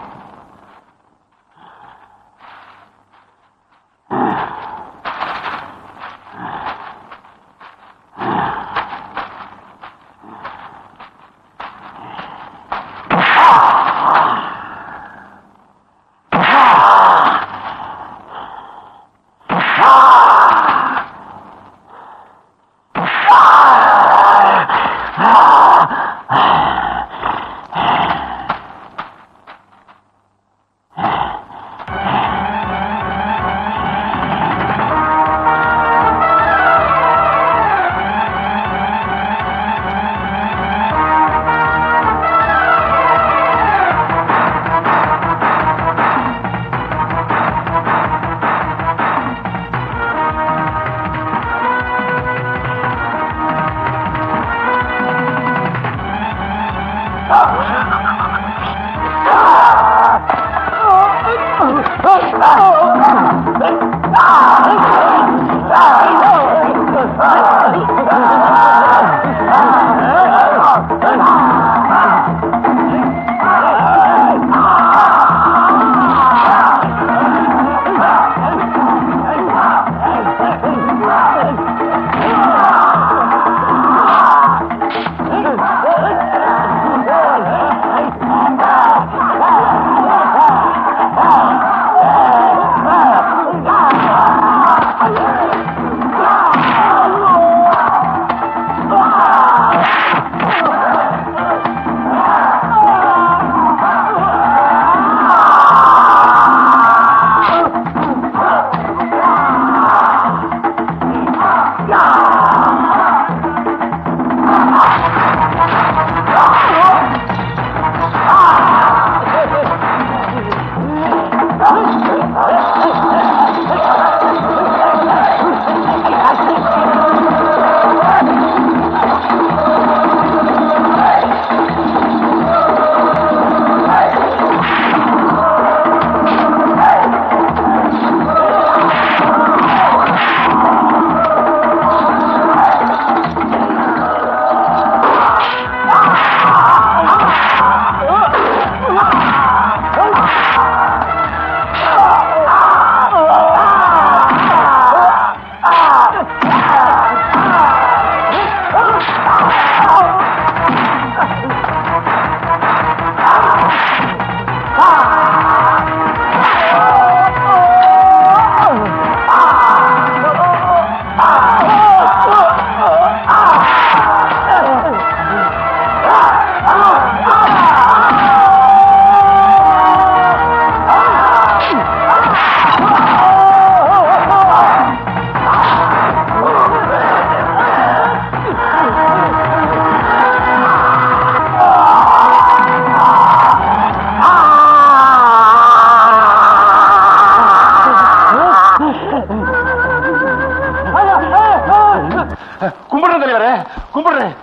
கும்பிடுறேன் தலைவரே, கும்பிடுறேன்.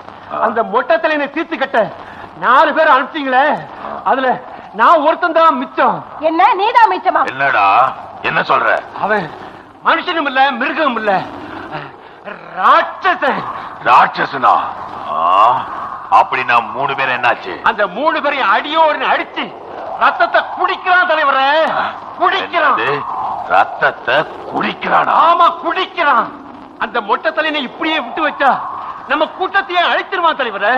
அந்த மொட்டை தலைவனை தீர்த்து கட்ட 4 பேர் அனுப்பிச்சீங்களே, அதுல நான் ஒருத்தன் தான் மிச்சம். என்ன நீதான் மிச்சமா? என்னடா என்ன சொல்ற? அவன் மனுஷனும் இல்ல, மிருகம் இல்ல, ராட்சசன். ராட்சசனா? அப்படின்னா 3 பேர் என்னாச்சு? அந்த 3 பேரையும் அடியோடு அடிச்சு ரத்தத்தை குடிக்கிறான் தலைவரே, குடிக்கிறான். ரத்தத்தை குடிக்கிறானா? ஆமா, குடிக்கிறான். அந்த மொட்டை தலைவனை இப்படியே விட்டு வச்சா நம்ம கூட்டத்தையே அழிச்சிருவான் தலைவரே.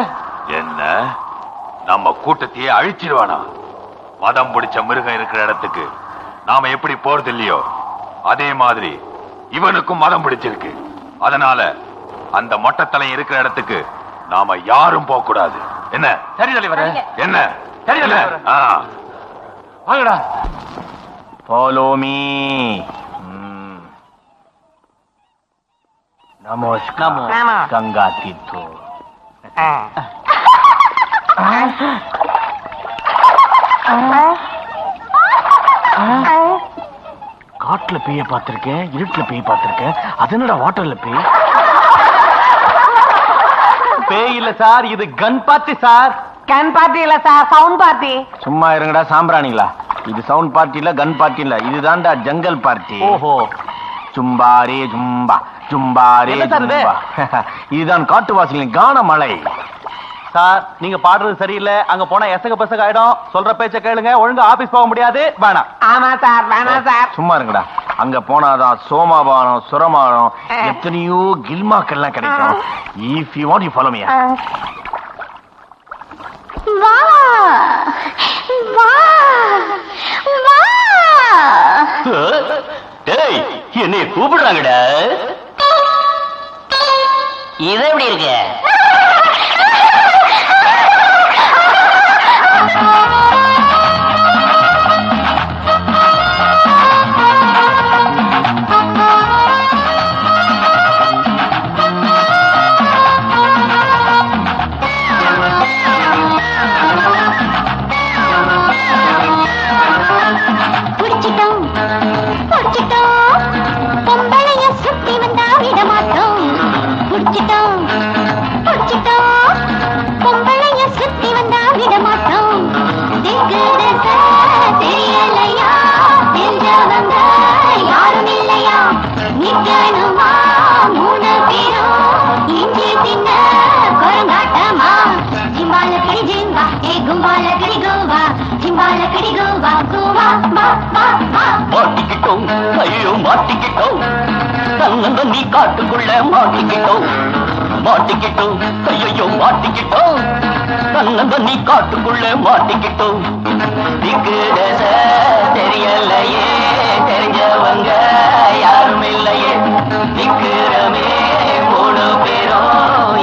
என்ன, நம்ம கூட்டத்தையே அழிச்சிருவானா? மதம் பிடிச்ச மிருகம் இருக்கிற இடத்துக்கு நாம எப்படி போறது இல்லையோ, அதே மாதிரி இவனுக்கும் மதம் பிடிச்சிருக்கு. அதனால அந்த மொட்டத்தலை இருக்கிற இடத்துக்கு நாம யாரும் போக கூடாது. என்ன? சரி தலைவரே. என்ன? சரி தலைவரே. வாங்கடா. Follow me. நமஸ்காரம் கங்கா தீர்த்தோ. காட்டுல பேய பார்த்திருக்கேன், இருட்டுல பேய் பார்த்திருக்கேன், அதனோட வாட்டர்ல பேய். பேய் இல்ல சார், இது கன் பார்ட்டி சார். கன் பார்ட்டி இல்ல சார், சவுண்ட் பார்ட்டி. சும்மா இருங்கடா சாம்பிராணிங்களா. இது சவுண்ட் பார்ட்டி இல்ல, கன் பார்ட்டி இல்ல, இதுதான்டா ஜங்கல் பார்ட்டி. ஓஹோ. சும்பாரே ஜும்பா, சும்பாரே ஜும்பா. இதுதான் காட்டுவாசிகளின் கான மலை. சார் நீங்க பாடுறது சரியில்லை, அங்க போனா எசக பசக ஆயிடும். சொல்ற பேச்ச கேளுங்க, ஒழுங்கா ஆபீஸ் போக முடியாது. வேணாம். ஆமா சார், வேணாம் சார். சும்மா இருங்கடா. அங்க போனாதான் சோமாபானம், சுரமானம், எத்தனையோ கில்மாக்கெல்லாம் கிடைக்கும். If you want you follow me. வா வா வா. டேய், என்னைய கூப்பிடுறாங்கடா. இது எப்படி இருக்கு? பொம்பளைய சுத்தி வந்தா விட மாட்டோம். புடிச்சிட்டோம் கும்பாலக்கடி கோவா ஜிம்பாலக்கடி கோவா கோவா வா வா வா. மாட்டிக்கிட்டோம் ஐயோ மாட்டிக்கிட்டோம் தன்னந்த நீ காட்டுக்குள்ள மாட்டிக்கிட்டோம் மாட்டிக்கிட்டோம் ஐயோ மாட்டிக்கிட்டோம் தன்னந்த நீ காட்டுக்குள்ள மாட்டிக்கிட்டோம் திக்கு தச தெரியலையே தெரிஞ்சவங்க யாரும் இல்லையே திக்குறமே 3 பேரும்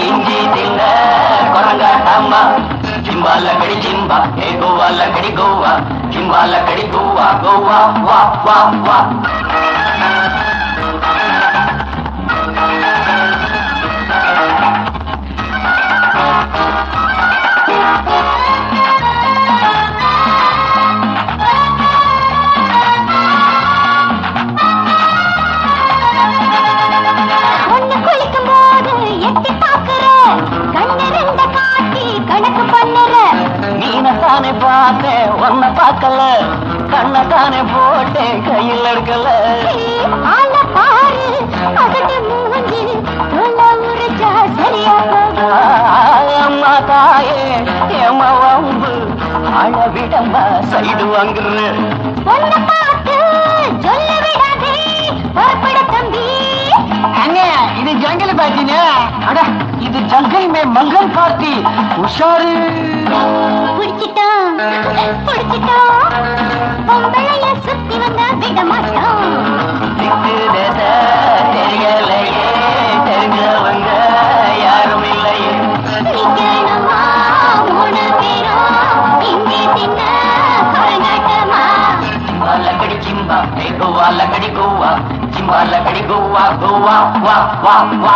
இஞ்சி தின்ன குரங்காட்டம்மா ஜிம்பாலக்கடி ஜிம்பா ஏ கோவாலக்கடி கோவா ஜிம்பாலக்கடி கோவா கோவா வா வா வா. தானே பார்த்தேன் ஒன்ன பார்க்கல கண்ணை தானே போட்டேன் கையில் எடுக்கல அம்மா தாயே ஏமா வம்பு அழவிடம்பா சைடு வாங்குற இது ஜங்கல் பாட்டின அட இது ஜங்கல் மே மங்கல் பார்ட்டி உஷாரு. புடிச்சிட்டோம் புடிச்சிட்டோம் பொம்பளைய சுத்தி வந்தா விட மாட்டோம். தெரியலையே தெரிஞ்சவங்க யாரும் இல்லையே நிக்கணுமா 3 பேரும் இங்கே தின்ன குரங்காட்டமா ஜிம்பாலக்கடி ஜிம்பா ஏ கோவாலக்கடி கோவா ஜிம்பாலக்கடி கோவா கோவா வா வா வா.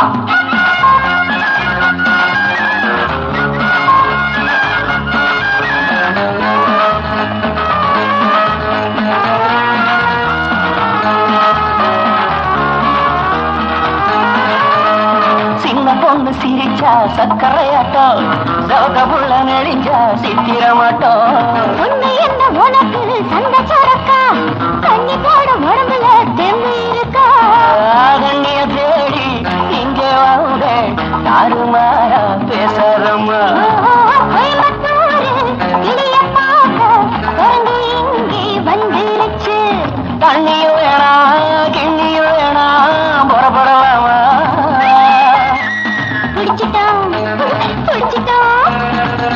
பொண்ணு சிரிச்சா சக்கரையாட்டம் சௌதபுள்ள நெழிஞ்சா சித்திரமாட்டோம் உன்னை என்ன உனக்கு சண்டை சரக்கா கண்ணி போட உடம்புல தெம்பு இருக்கா கண்ணிய தேடி இங்கே வாங்க தாறுமாறா பேசுறம்மா இங்கே வந்துருச்சு தண்ணியும் வேணா கிண்ணியும் வேணா புறப்படலாமா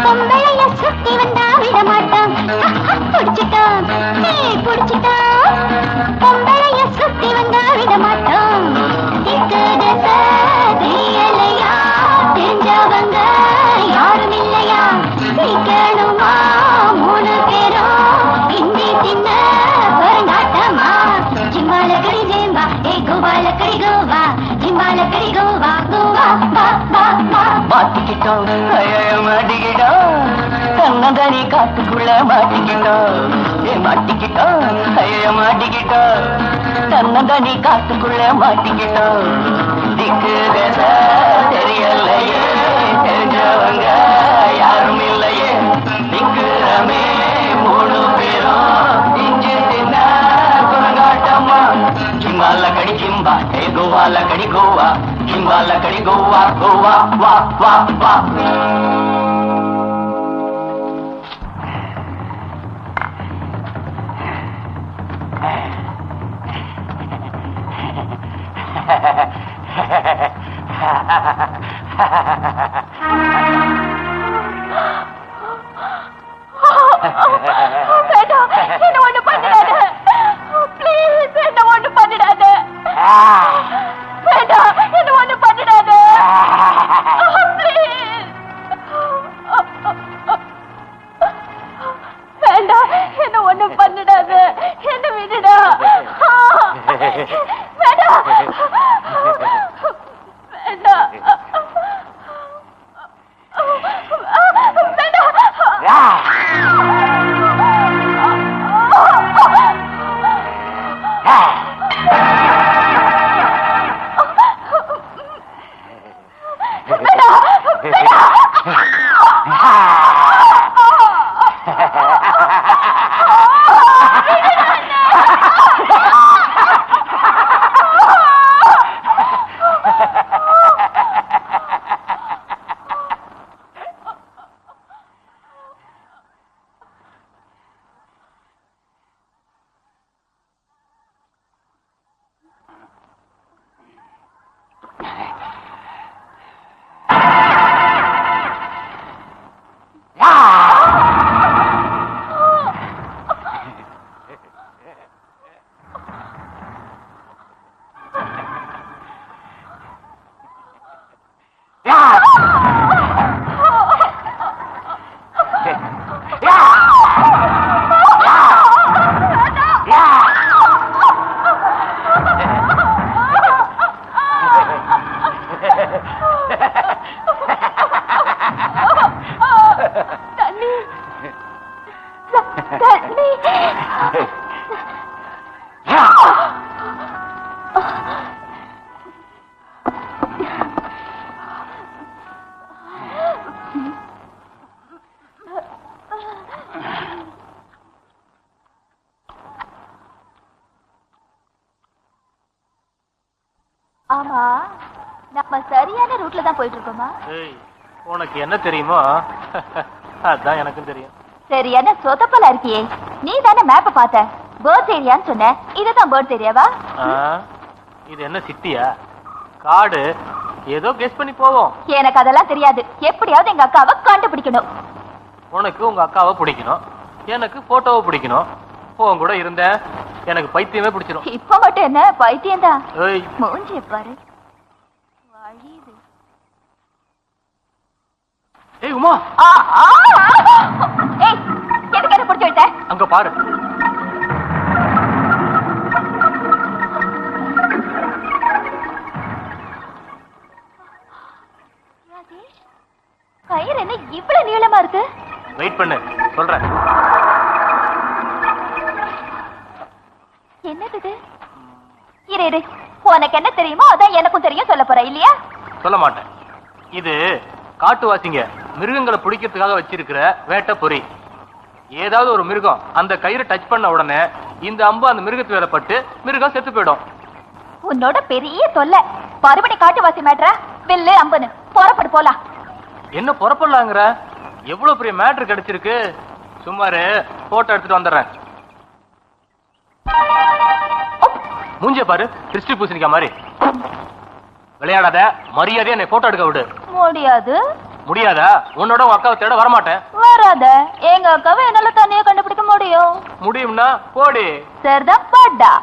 பொம்பளைய சுத்தி வந்தா விட மாட்டான் புடிச்சிட்டான் பொம்பளைய சுத்தி வந்தா விட மாட்டான் தெரியலையா தெரிஞ்சவங்க யாரும் இல்லையா நிக்கணுமா 3 பேரும் இந்தி தின்ன குரங்காட்டமா ஜிம்பாலக்கடி ஜேம்பா ஏ கோவாலக்கடி கோவா ஜிம்பாலக்கடி கோவா கோவா வா வா வா. மாட்டிக்கிட்டோம் மாட்டிக்கிட்டோம் தன்னந்தனி காட்டுக்குள்ள மாட்டிக்கிட்டோம் ஏ மாட்டிக்கிட்டோம் மாட்டிக்கிட்டோம் தன்னந்தனி காட்டுக்குள்ள மாட்டிக்கிட்டோம் திக்கு தச தெரியலையே தெரிஞ்சவங்க யாரும் இல்லையே திக்குறமே 3 பேரும் இஞ்சி தின்ன குரங்காட்டம்மா ஜிம்பாலக்கடி ஜிம்பா ஏ கோவாலக்கடி கோவா ஜிம்பாலக்கடி கோவா கோவா வா வா வா. என்ன ஒண்ணு பண்ணிடாத ப்ளீஸ் என்ன ஒண்ணு பண்ணிடாத வேண்டாம் என்ன ஒண்ணு பண்ணிடாத ப்ளீஸ் வேண்டாம் என்ன ஒண்ணு பண்ணிடாத என்ன விடுடா வேண்டாம் வேண்டாம் ஆமா, நம்ம சரியான ரூட்ல தான் போயிட்டு இருக்கோமா? உனக்கு என்ன தெரியுமோ அதான் எனக்கும் தெரியும். சரியான சொதப்பலா இருக்கியே. நீ தானே மேப்ப பார்த்த, பேர்ட்ஸ் ஏரியான்னு சொன்ன. இதுதான் பேர்ட்ஸ் ஏரியாவா? இது என்ன சிட்டியா, காடு? ஏதோ கெஸ் பண்ணி போவோம். எனக்கு அதெல்லாம் தெரியாது. எப்படியாவது எங்க அக்காவை கண்டுபிடிக்கணும். உனக்கு உங்க அக்காவை பிடிக்கணும், எனக்கு போட்டோவை பிடிக்கணும். உன் கூட இருந்த எனக்கு பைத்தியமே பிடிச்சிடும். இப்ப மட்டும் என்ன பைத்தியம் தான்? மூஞ்சி பாரு. ஏய் உமா, ஏய் எதுக்கு என்ன பிடிச்சு வைத்த? அங்க பாரு. கயிறு என்ன இவ்வளவு நீளமா இருக்கு? வெயிட் பண்ணு, சொல்றேன். என்னது? இரு, உனக்கு என்ன தெரியுமோ அதான் எனக்கும் தெரியும். சொல்ல போற இல்லையா? சொல்ல மாட்டேன். இது காட்டுவாசிங்க மிருகங்களை பிடிக்கிறதுக்காக வச்சிருக்கிற வேட்டை பொறி. ஏதாவது ஒரு மிருகம் அந்த கயிறு டச் பண்ண உடனே இந்த அம்பு அந்த மிருகத்து வேலை பட்டு மிருகம் செத்து போயிடும். உன்னோட பெரிய தொல்லை. மறுபடி காட்டுவாசி மேட்ற வில்லு அம்புன்னு புறப்படு போலாம். என்ன புறப்படலாங்கிற? எவ்வளவு பெரிய மேட்ரு கிடைச்சிருக்கு. சும்மாரு போட்டோ எடுத்துட்டு வந்துடுறேன். மூஞ்ச பாரு, திருஷ்டி பூசணிக்கா மாதிரி. விளையாடாத, மரியாதையா என்னை போட்டோ எடுக்க விடு. முடியாது. முடியாதா? உன்னோட உங்க அக்காவை தேட வரமாட்டேன். வராத. எங்க அக்காவை என்னால தனியா கண்டுபிடிக்க முடியும். முடியும்னா போடு. சரிதான் போடா.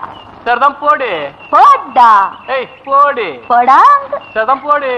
சரிதான் போடு. போடா. ஏய் போடு. போடா. சரிதான் போடு.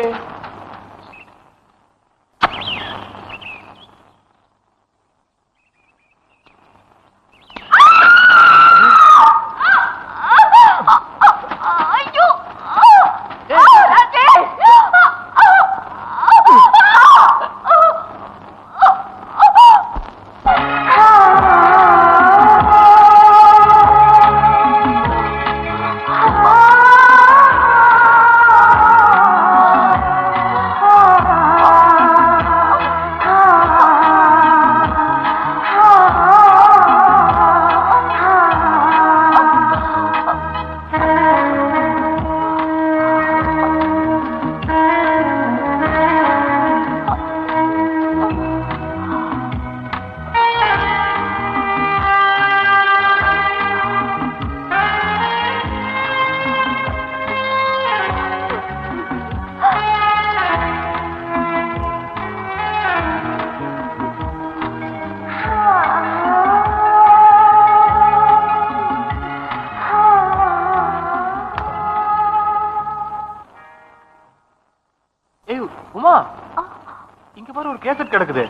ஐயோ உமா, இங்க பாரு ஒரு கேசட் கிடக்குது.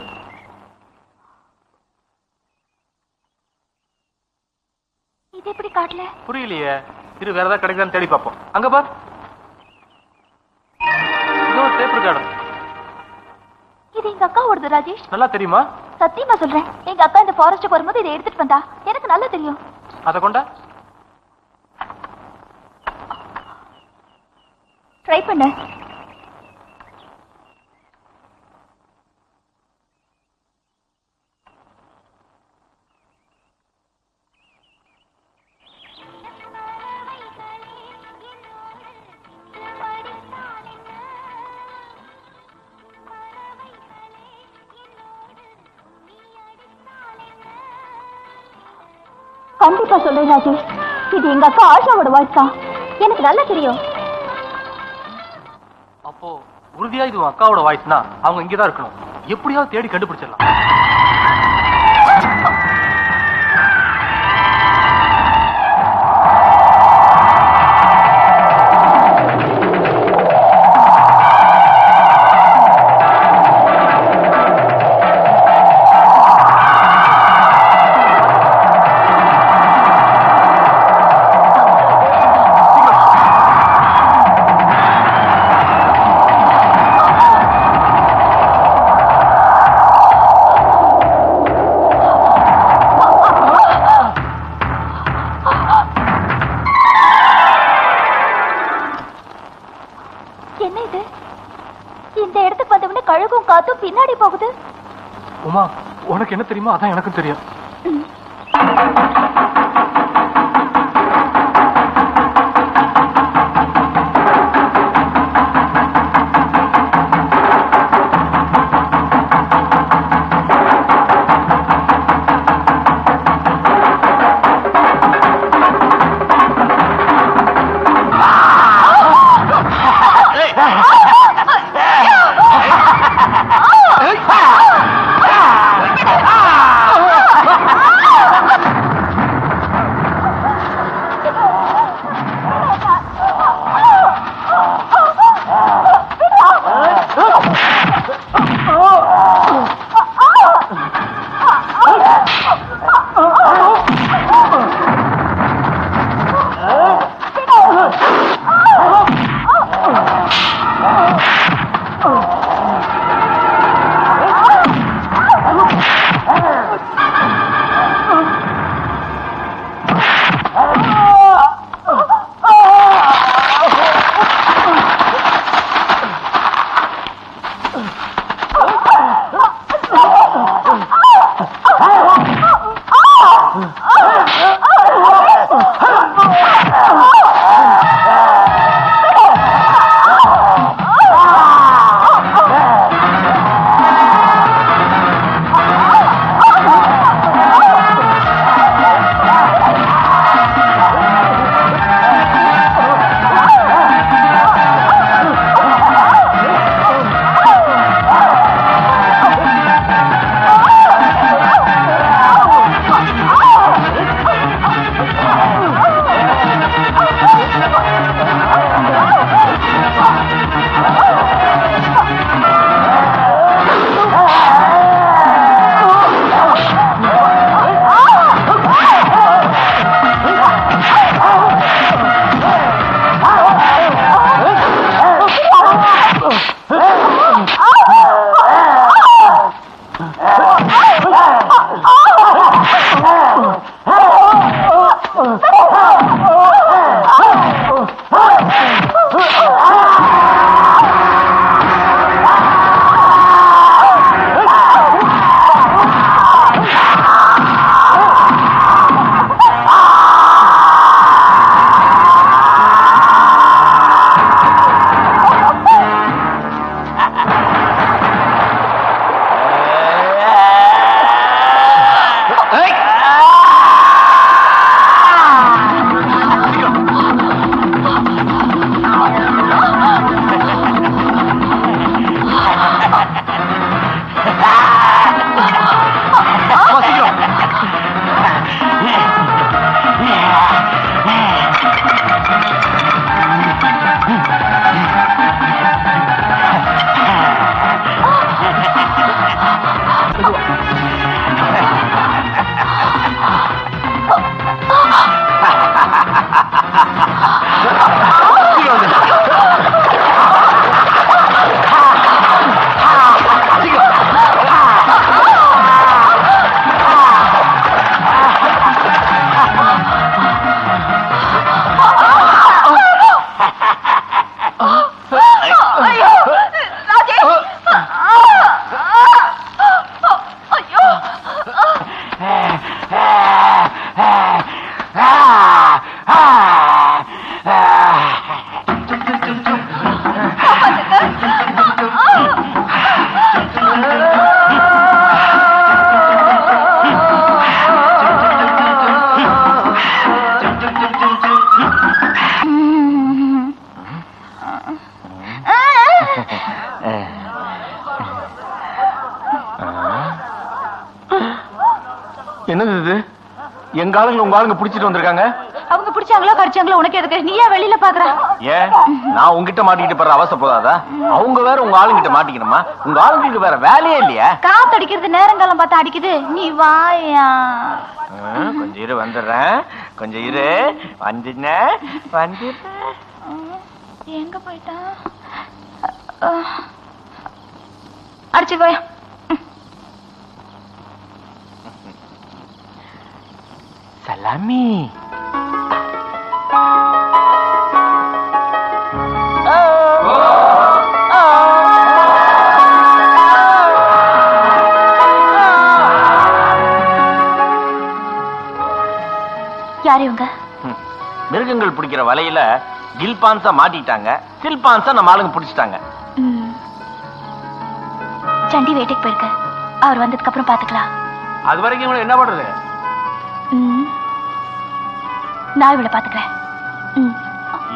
இது எப்படி காட்டல? புரியலையே. இரு, வேற ஏதாவது கிடைக்குதான்னு தேடி பார்ப்போம். அங்க பார், டேப் ரெக்கார்டர். இது எங்க அக்கா ஓடுது ராஜேஷ். நல்லா தெரியுமா? சத்தியமா சொல்றேன். எங்க அக்கா இந்த ஃபாரஸ்ட்டுக்கு வரும்போது இதை எடுத்துட்டு வந்தா. எனக்கு நல்லா தெரியும். அத கொண்டா ட்ரை பண்ணு. கண்டிப்பா சொல்றேன் ராஜேஷ், இது எங்க அக்கா ஆஷாவோட வாய்ஸ் தான். எனக்கு நல்லா தெரியும். அப்போ உறுதியா இது உன் அக்காவோட வாய்ஸ்னா அவங்க இங்கதான் இருக்கணும். எப்படியாவது தேடி கண்டுபிடிச்சிடலாம். பின்னாடி போகுது? உமா, உனக்கு என்ன தெரியுமோ அதான் எனக்கும் தெரியும். என்னது இது? எங்க ஆளுங்க உங்க ஆளுங்க புடிச்சிட்டு வந்திருக்காங்க. அவங்க பிடிச்சாங்களோ கடிச்சாங்களோ உனக்கு எதுக்கு? நீயா வெளியில பாக்குற? ஏன் நான் உங்ககிட்ட மாட்டிக்கிட்டு போற அவசர போதாதா? அவங்க வேற உங்க ஆளுங்கிட்ட மாட்டிக்கணுமா? உங்க ஆளுங்களுக்கு வேற வேலையே இல்லையா? காத்தடிக்கிறது நேரங்காலம் பார்த்து அடிக்குது. நீ வாயா. கொஞ்சம் இரு, வந்துடுறேன். கொஞ்சம் இரு, வந்துன எங்க போயிட்டா? அடிச்சு போயா. சலாமி. யார் இவங்க? மிருகங்கள் பிடிக்கிற வலையில கில்பான்ஸா மாட்டிட்டாங்க, சில்பான்ஸா நம்ம ஆளுங்க பிடிச்சிட்டாங்க. சண்டி வேட்டைக்கு போயிருக்க, அவர் வந்ததுக்கு அப்புறம் பாத்துக்கலாம். அது வரைக்கும் இவங்களை என்ன பண்றது? நான் இவளை பாத்துக்கிறேன்.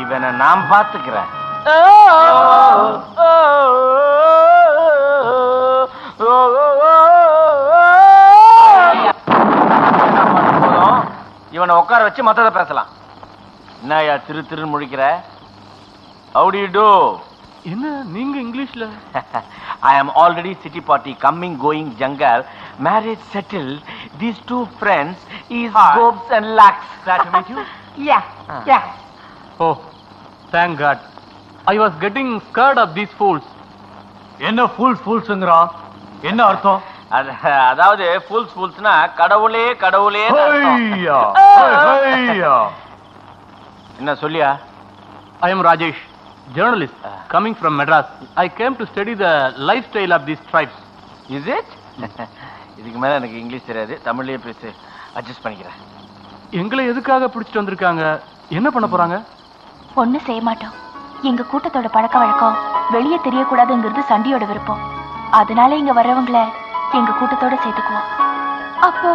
இவனை நான் பாத்துக்கிறேன். இவனை உட்கார வச்சு மத்தத பேசலாம். என்னயா திரு திருன்னு முழிக்கிற? How do you do? என்ன நீங்க இங்கிலீஷ்ல? I am already city party coming going jungle marriage settled. These two friends is Gobs and Lax. Glad to meet you. Yeah. Oh, thank God. I was getting scared of these fools. என்ன ஃபூல்ஸ்ங்கறா? என்ன அர்த்தம்? அதாவது ஃபூல்ஸ்னா கடவுளே கடவுளே. என்ன சொல்லியா? I am Rajesh, journalist, coming from Madras. I came to study the lifestyle of these tribes. Is it? இதுக்கு மேல எனக்கு இங்கிலீஷ் தெரியாது, தமிழ்லயே பேசி அட்ஜஸ்ட் பண்ணிக்கிறேன். எங்களை எதுக்காக பிடிச்சிட்டு வந்திருக்காங்க? என்ன பண்ண போறாங்க? ஒண்ணும் செய்ய மாட்டோம். எங்க கூட்டத்தோட பழக்க வழக்கம் வெளியே தெரியக்கூடாதுங்கிறது சண்டியோட விருப்பம். அதனால இங்க வர்றவங்களை எங்க கூட்டத்தோட சேர்த்துக்குவோம். அப்போ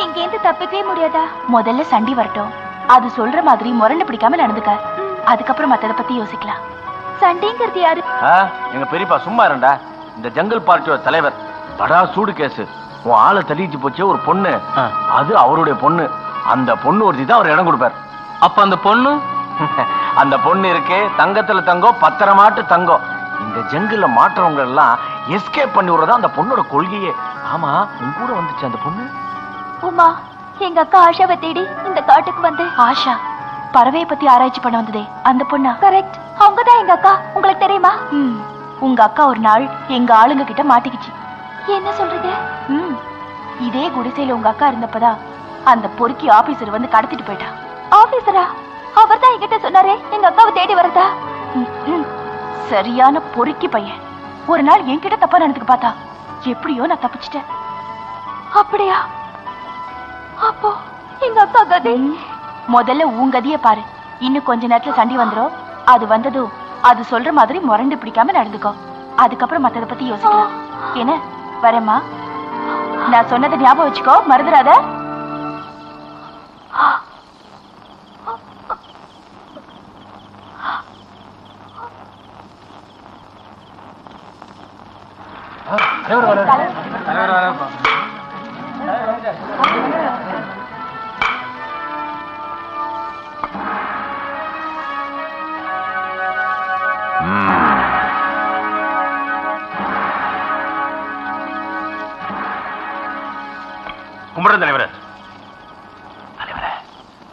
இங்க இருந்து தப்பிக்கவே முடியாதா? முதல்ல சண்டி வரட்டும், அது சொல்ற மாதிரி முரண்டு பிடிக்காம நடந்துக்க. அதுக்கப்புறம் மத்தத பத்தி யோசிக்கலாம். சண்டிங்கிறது யாரு? எங்க பெரியப்பா. சும்மா இருண்டா. இந்த ஜங்கல் பார்ட்டியோட தலைவர். படா சூடு கேஸ். உன் ஆளை தள்ளிட்டு போச்சு ஒரு பொண்ணு, அது அவருடைய பொண்ணு. அந்த பொண்ணு ஒருத்தி தான் அவர் இடம் கொடுப்பார். அப்ப அந்த பொண்ணு அந்த பொண்ணு இருக்கு, தங்கத்துல தங்கம், பத்திரமாட்டு தங்கம். இந்த ஜங்கில மாற்றவங்க எல்லாம் எஸ்கேப் பண்ணி விடுறதா அந்த பொண்ணோட கொள்கையே. ஆமா, உன் கூட வந்துச்சு அந்த பொண்ணு? உமா, எங்க அக்கா ஆஷாவை தேடி இந்த காட்டுக்கு வந்து. ஆஷா பறவையை பத்தி ஆராய்ச்சி பண்ண வந்ததே அந்த பொண்ணா? கரெக்ட், அவங்கதான் எங்க அக்கா. உங்களுக்கு தெரியுமா? உங்க அக்கா ஒரு நாள் எங்க ஆளுங்க கிட்ட மாட்டிக்கிச்சு. என்ன சொல்றீங்க? இதே குடிசையில உங்க அக்கா இருந்தப்பதான் அந்த பொறுக்கி ஆபீசர் வந்து கடத்திட்டு போயிட்டா. ஆபீசரா? அவர் தான் என்கிட்ட சொன்னாரே எங்க அக்காவை தேடி வரதா. சரியான பொறுக்கி பையன். ஒரு நாள் என்கிட்ட தப்பா நடந்துக்க பார்த்தா, எப்படியோ நான் தப்பிச்சிட்டேன். அப்படியா? அப்போ எங்க அக்கா கதை? முதல்ல உன் கதியை பாரு. இன்னும் கொஞ்ச நேரத்துல சண்டி வந்துரும். அது வந்ததும் அது சொல்ற மாதிரி முரண்டு பிடிக்காம நடந்துக்கோ. அதுக்கப்புறம் மத்தத பத்தி யோசிக்கலாம். என்ன? வரேம்மா. நான் சொன்னதை ஞாபகம் வச்சுக்கோ, மறந்துடாத. கும்பிடுற தலைவரே. தலைவரே,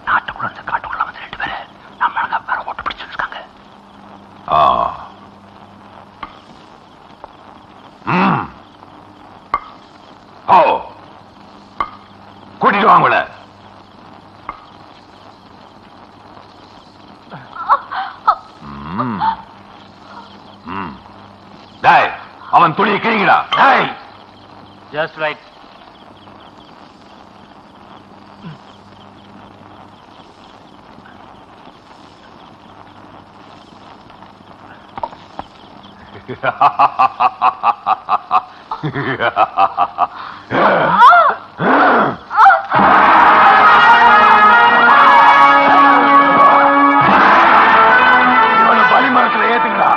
நாட்டுக்குள்ள இருந்து காட்டுக்குள்ள வந்து 2 பேரு நம்மள வேற ஓட்டு பிடிச்சிட்டு இருக்காங்க. கூட்டிட்டு வாங்கல. அவன் துணியை கிழிங்கடா. Just right. இவனை பலிமரத்துல ஏத்துங்கடா.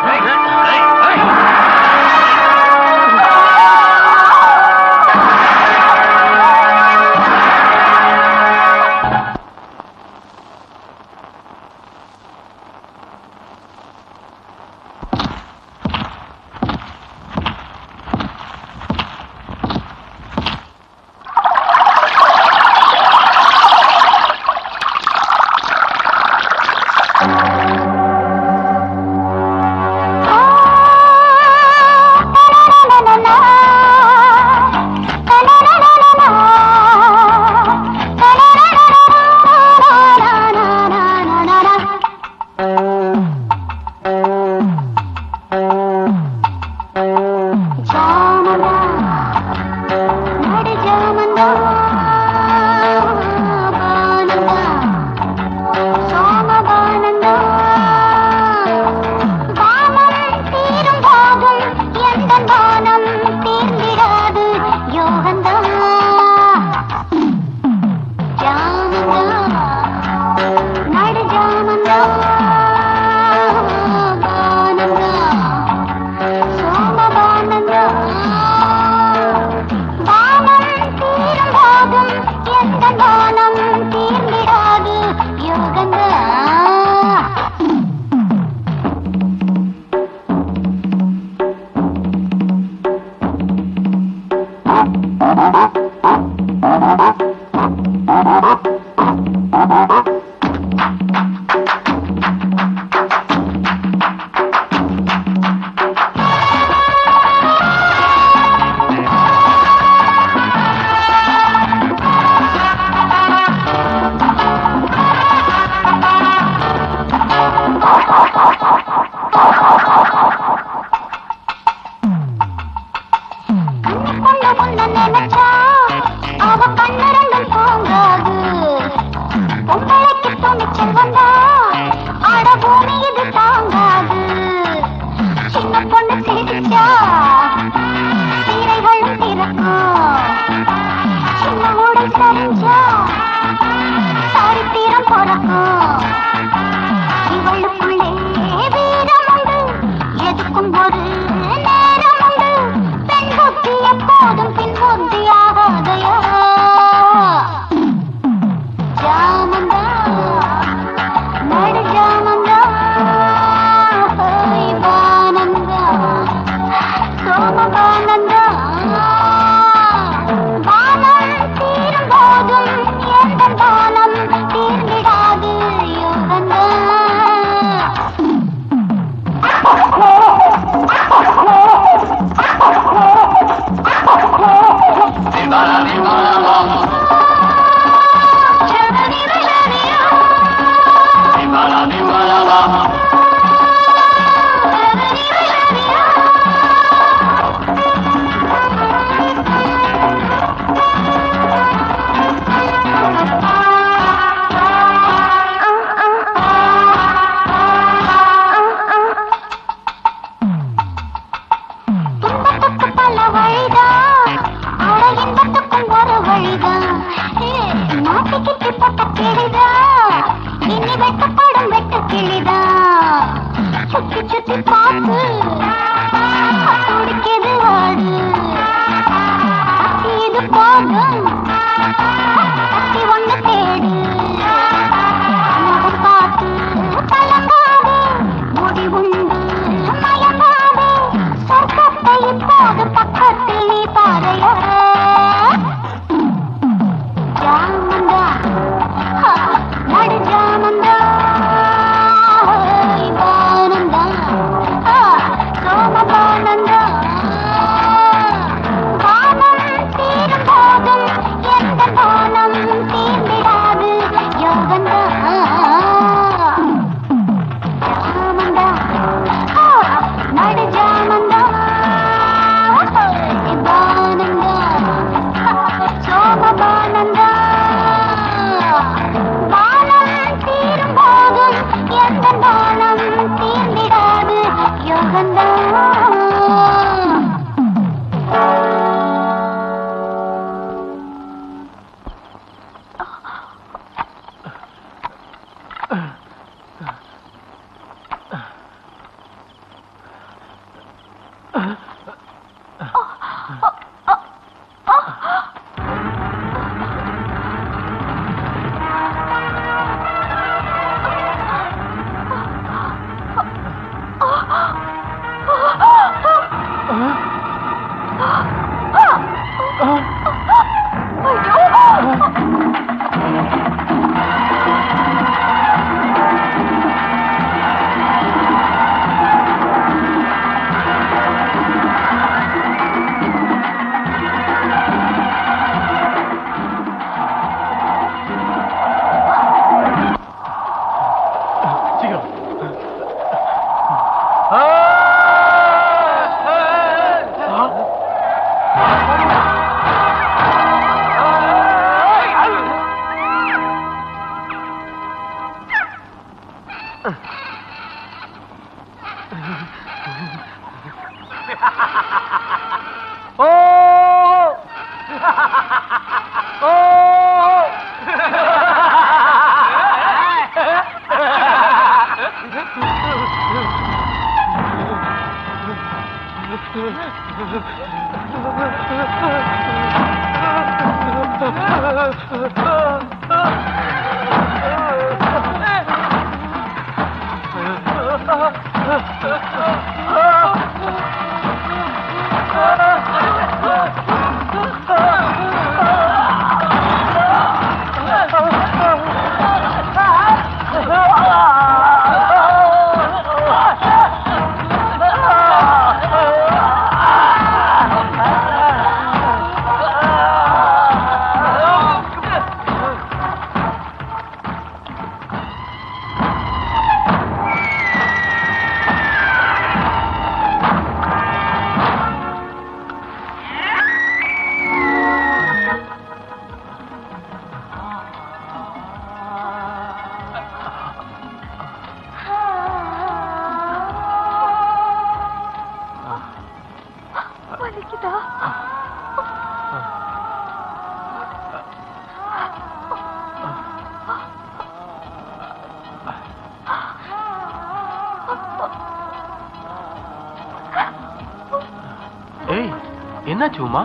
என்னாச்சு உமா?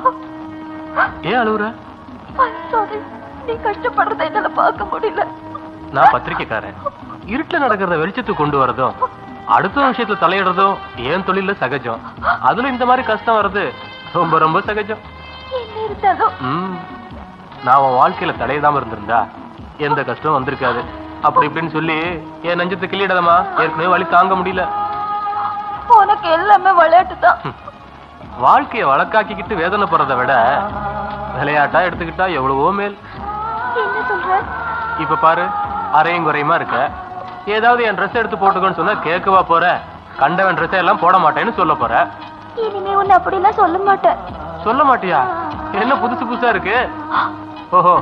ஏன் அழுவுற? நீ கஷ்டப்படுறத என்னால பார்க்க முடியல. நான் பத்திரிக்கைக்காரன். இருட்டுல நடக்கிறத வெளிச்சத்துக்கு கொண்டு வரதும் அடுத்த விஷயத்துல தலையிடுறதும் ஏன் தொழில சகஜம். அதுல இந்த மாதிரி கஷ்டம் வர்றது ரொம்ப ரொம்ப சகஜம். என்ன இருந்தாலும் நான் உன் வாழ்க்கையில தலையிடாம இருந்திருந்தா எந்த கஷ்டம் வந்திருக்காது. அப்படி இப்படின்னு சொல்லி என் நெஞ்சத்தை கிள்ளிடமா, ஏற்கனவே வலி தாங்க முடியல. உனக்கு எல்லாமே விளையாட்டு தான். வாழ்க்கைய வழக்காக்கிக்கிட்டு வேதனை போறதை விட விளையாட்டா எடுத்துக்கிட்டா எவ்வளவோ மேல். என்ன சொல்ற? இப்ப பாரு, அரையும் குறையுமா இருக்க. ஏதாவது என் ட்ரெஸ் எடுத்து போட்டுக்கோன்னு சொன்னா கேட்கவா போற? கண்டவன் ட்ரெஸ் எல்லாம் போட மாட்டேன்னு சொல்ல போற. இனிமே உன்னை அப்படிலாம் சொல்ல மாட்டேன். சொல்ல மாட்டியா? என்ன புதுசு புதுசா இருக்கு? ஓஹோ,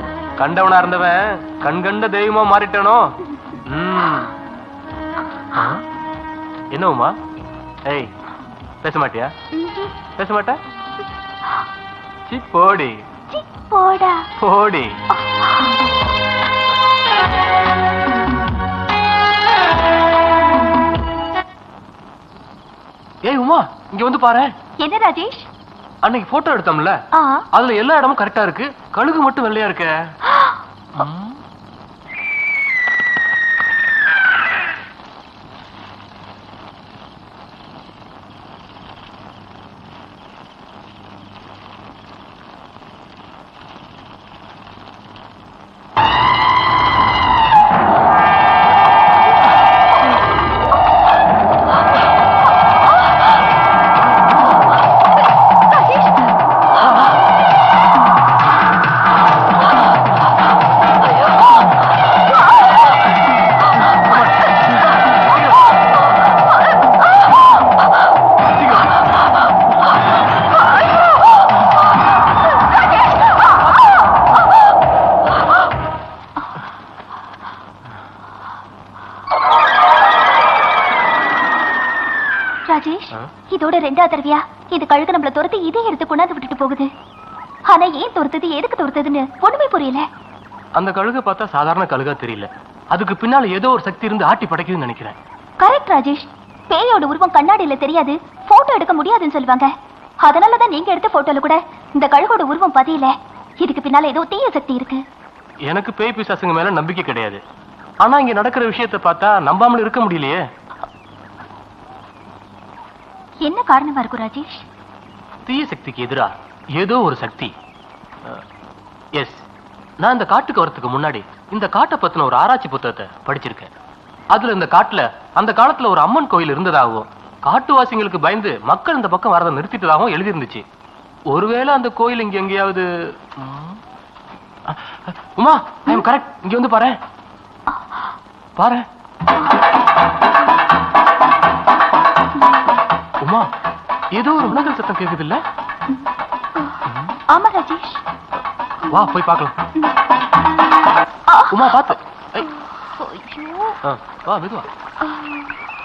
கண்டவனா இருந்தவன் கண்கண்ட தெய்வமா மாறிட்டானோ? என்ன உமா? ஏய், பேச மாட்டியா? பேச மாட்ட? போடி போடா போடி. ஏய் உமா, இங்க வந்து பாரு. என்ன ராஜேஷ்? அன்னைக்கு போட்டோ எடுத்தோம்ல, அதுல எல்லா இடமும் கரெக்டா இருக்கு, கழுகு மட்டும் வெள்ளையா இருக்க. ராஜேஷ், இதோட ரெண்டாவது தடவையா இது கழுகு நம்மள துரத்தி இதே எடுத்து கொண்டாந்து விட்டுட்டு போகுது. ஆனா ஏன் துரத்துது, எதுக்கு துரத்துதுன்னு ஒண்ணுமே புரியல. அந்த கழுகை பார்த்தா சாதாரண கழுகா தெரியல. அதுக்கு பின்னால ஏதோ ஒரு சக்தி இருந்து ஆட்டி படைக்குதுன்னு நினைக்கிறேன். கரெக்ட் ராஜேஷ். பேயோட உருவம் கண்ணாடியில தெரியாது, போட்டோ எடுக்க முடியாதுன்னு சொல்லுவாங்க. அதனாலதான் நீங்க எடுத்த போட்டோல கூட இந்த கழுகோட உருவம் பதியல. இதுக்கு பின்னால ஏதோ தீய சக்தி இருக்கு. எனக்கு பேய் பிசாசுங்க மேல நம்பிக்கை கிடையாது. ஆனா இங்க நடக்கிற விஷயத்தை பார்த்தா நம்பாமல் இருக்க முடியலையே. என்ன காரணமா இருக்கும் ராஜேஷ்? தீய சக்திக்கு எதிரா ஏதோ ஒரு சக்தி. எஸ், நான் இந்த காட்டுக்கு வரதுக்கு முன்னாடி இந்த காட்டை பத்தின ஒரு ஆராய்ச்சி புத்தகத்தை படிச்சிருக்கேன். அதுல இந்த காட்டுல அந்த காலத்துல ஒரு அம்மன் கோயில் இருந்ததாகவும், காட்டுவாசிங்களுக்கு பயந்து மக்கள் இந்த பக்கம் வரதை நிறுத்திட்டதாகவும் எழுதியிருந்துச்சு. ஒருவேளை அந்த கோயில் இங்க எங்கேயாவது. உமா, ஐ அம் கரெக்ட். இங்க வந்து பாரு பாரு. உமா, ஏதோ ஒரு உணர்வு சத்தம் கேக்குது இல்ல? ஆமா ராஜேஷ். வா போய் பார்க்கலாம். உமா பாத்து. வா மெதுவா.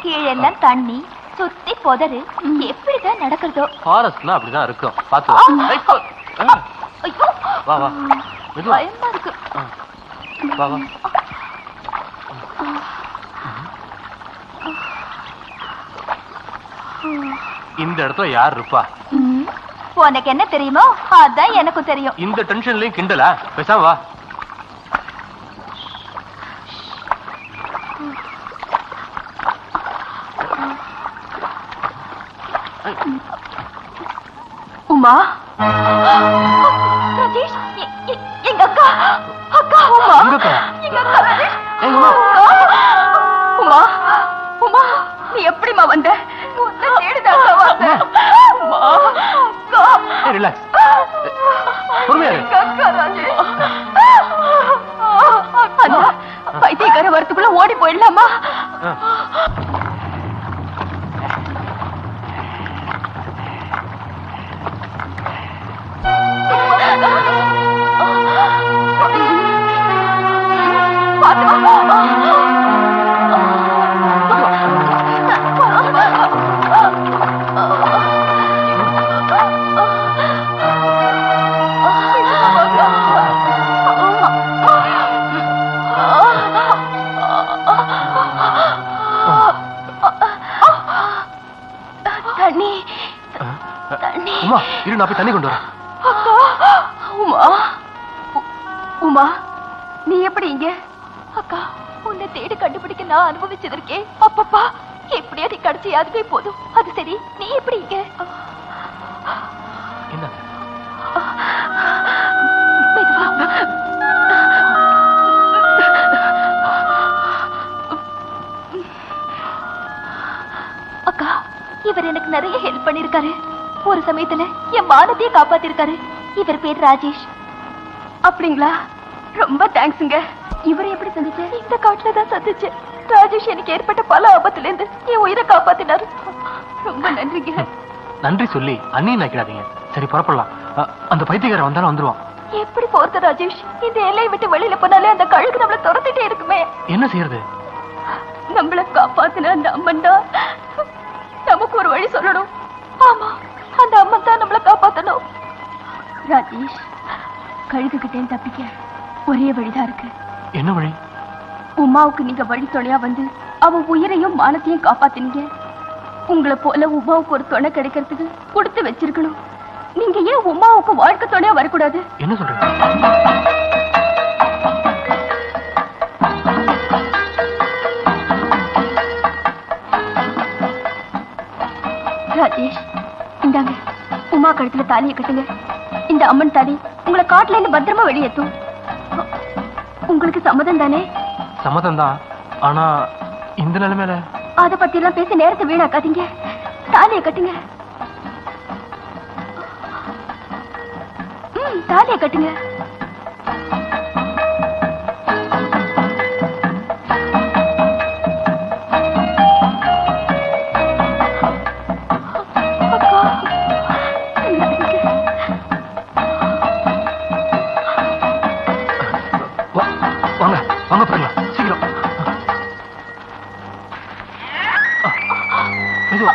கீழெல்லாம் தண்ணி, சுத்தி புதரு. எப்படிதான் நடக்கிறதோ? ஃபாரஸ்ட்னா அப்படிதான் இருக்கும். பாத்து வா. வா வா மெதுவா. பயமா இருக்கு. வா வா. இந்த இடத்துல யார் இருப்பா? உனக்கு என்ன தெரியுமோ அதான் எனக்கும் தெரியும். இந்த டென்ஷன்லயும் கிண்டலா? பேசாம வா. உமா, ராஜேஷ், எங்க அக்கா. அக்கா உமா. எங்க அக்கா ராஜேஷ். உமா, உமா, நீ எப்படிமா வந்த? தேடுதான் வந்த. உமா, அக்கா. ரிலாக்ஸ். பொறுமையா இரு. அக்கா ராஜேஷ். அந்த பைத்தியக்கார வரத்துக்குள்ள ஓடி போயிடலாமா? இரு நான் போய் தண்ணி கொண்டு வரேன். உமா உமா நீ எப்படி இங்க? அக்கா உன்னை தேடி கண்டுபிடிக்க நான் அனுபவிச்சதற்கே அப்பப்பா எப்படியா நீ கடைசி அதுவே போதும். அது சரி நீ எப்படி இங்க? என்ன அக்கா இவர் எனக்கு நிறைய ஹெல்ப் பண்ணிருக்காரு. ஒரு சமயத்துல என் மானத்தையே காப்பாத்திருக்காரு. இவர் பேர் ராஜேஷ். அப்படிங்களா? ரொம்ப தேங்க்ஸுங்க. இவரை எப்படி சந்திச்ச? இந்த காட்டுல தான் சந்திச்சு. ராஜேஷ் எனக்கு ஏற்பட்ட பல ஆபத்துல இருந்து என் உயிரை காப்பாத்தினாரு. ரொம்ப நன்றிங்க. நன்றி சொல்லி அண்ணியை நினைக்காதீங்க. சரி புறப்படலாம். அந்த பைத்தியக்காரன் வந்தாலும் வந்துருவான். எப்படி போறது ராஜேஷ்? இந்த எல்லையை விட்டு வெளியில போனாலே அந்த கழுகு நம்மள துரத்திட்டே இருக்குமே. என்ன செய்யறது? நம்மள காப்பாத்தின அந்த அம்மன் தான் நமக்கு ஒரு வழி சொல்லணும். ஆமா அந்த அம்மன் தான் நம்மள காப்பாத்தணும். ராஜேஷ் கழுகு கிட்டே தப்பிக்க ஒரே வழிதான் இருக்கு. என்ன வழி? உமாவுக்கு நீங்க வழி துணையா வந்து அவ உயிரையும் மானத்தையும் காப்பாத்தினீங்க. உங்களை போல உமாவுக்கு ஒரு துணை கிடைக்கிறதுக்கு கொடுத்து வச்சிருக்கணும். நீங்க ஏன் உமாவுக்கு வாழ்க்கை துணையா வரக்கூடாது? என்ன சொல்றீங்க? ராஜேஷ் இந்தாங்க உமா கழுத்துல தாலியை கட்டுங்க. இந்த அம்மன் தாலி உங்களை காட்டுல இருந்து பத்திரமா வெளியேற்றும். உங்களுக்கு சம்மதம் தானே? சம்மதம் தான். ஆனா இந்த நிலைமையில அத பத்தி எல்லாம் பேசி நேரத்தை வீணாக்காதீங்க. தாலியை கட்டுங்க. தாலியை கட்டுங்க. வாங்க வாங்க போயிடலாம் சீக்கிரம். மெதுவா.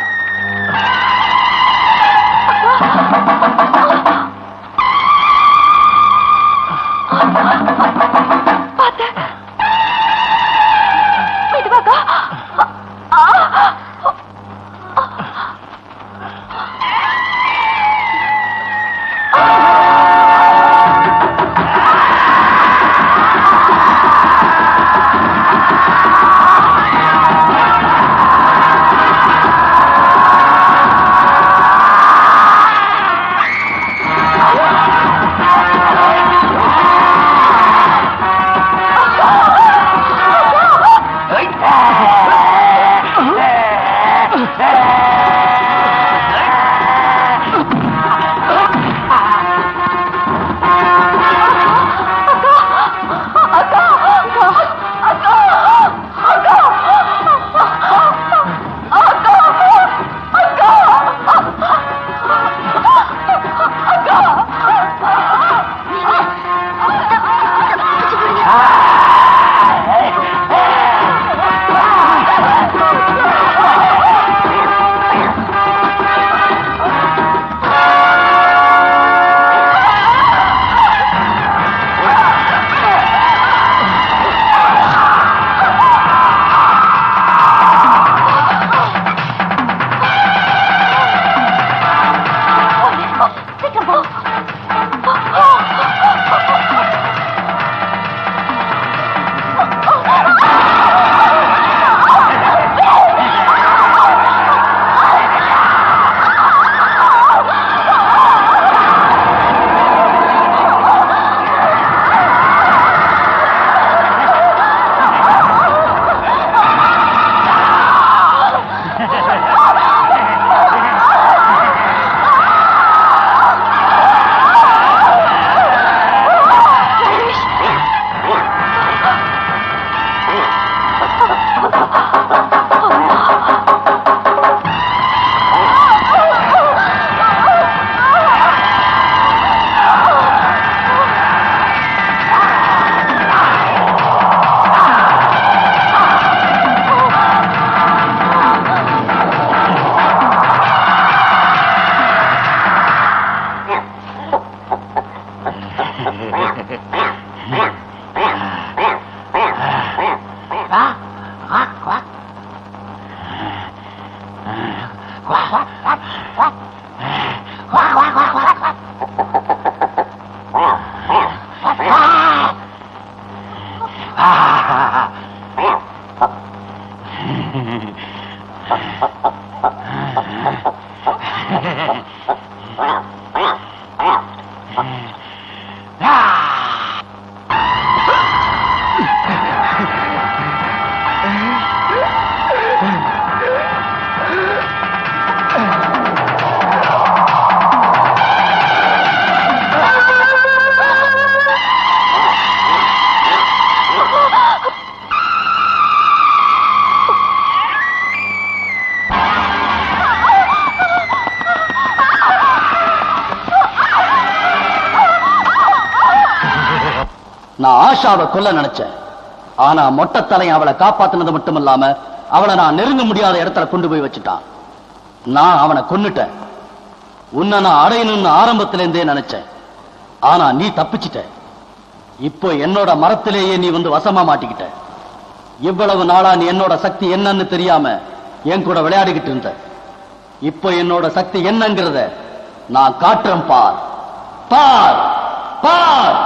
நான் ஆஷாவை கொல்ல நினைச்சேன். ஆனா மொட்டத்தலையும் அவளை காப்பாத்தினது மட்டும் இல்லாம அவளை நான் நெருங்க முடியாத இடத்துல கொண்டு போய் வச்சுட்டான். நான் அவனை கொன்னுட்டேன். உன்னை நான் அடையணும்னு ஆரம்பத்திலேருந்தே நினைச்சேன். ஆனா நீ தப்பிச்சிட்ட. இப்போ என்னோட மரத்திலேயே நீ வந்து வசமா மாட்டிக்கிட்ட. இவ்வளவு நாளா நீ என்னோட சக்தி என்னன்னு தெரியாம என் கூட விளையாடிக்கிட்டு இருந்த. இப்போ என்னோட சக்தி என்னங்கிறத நான் காட்டுறேன். பார் பார் பார்.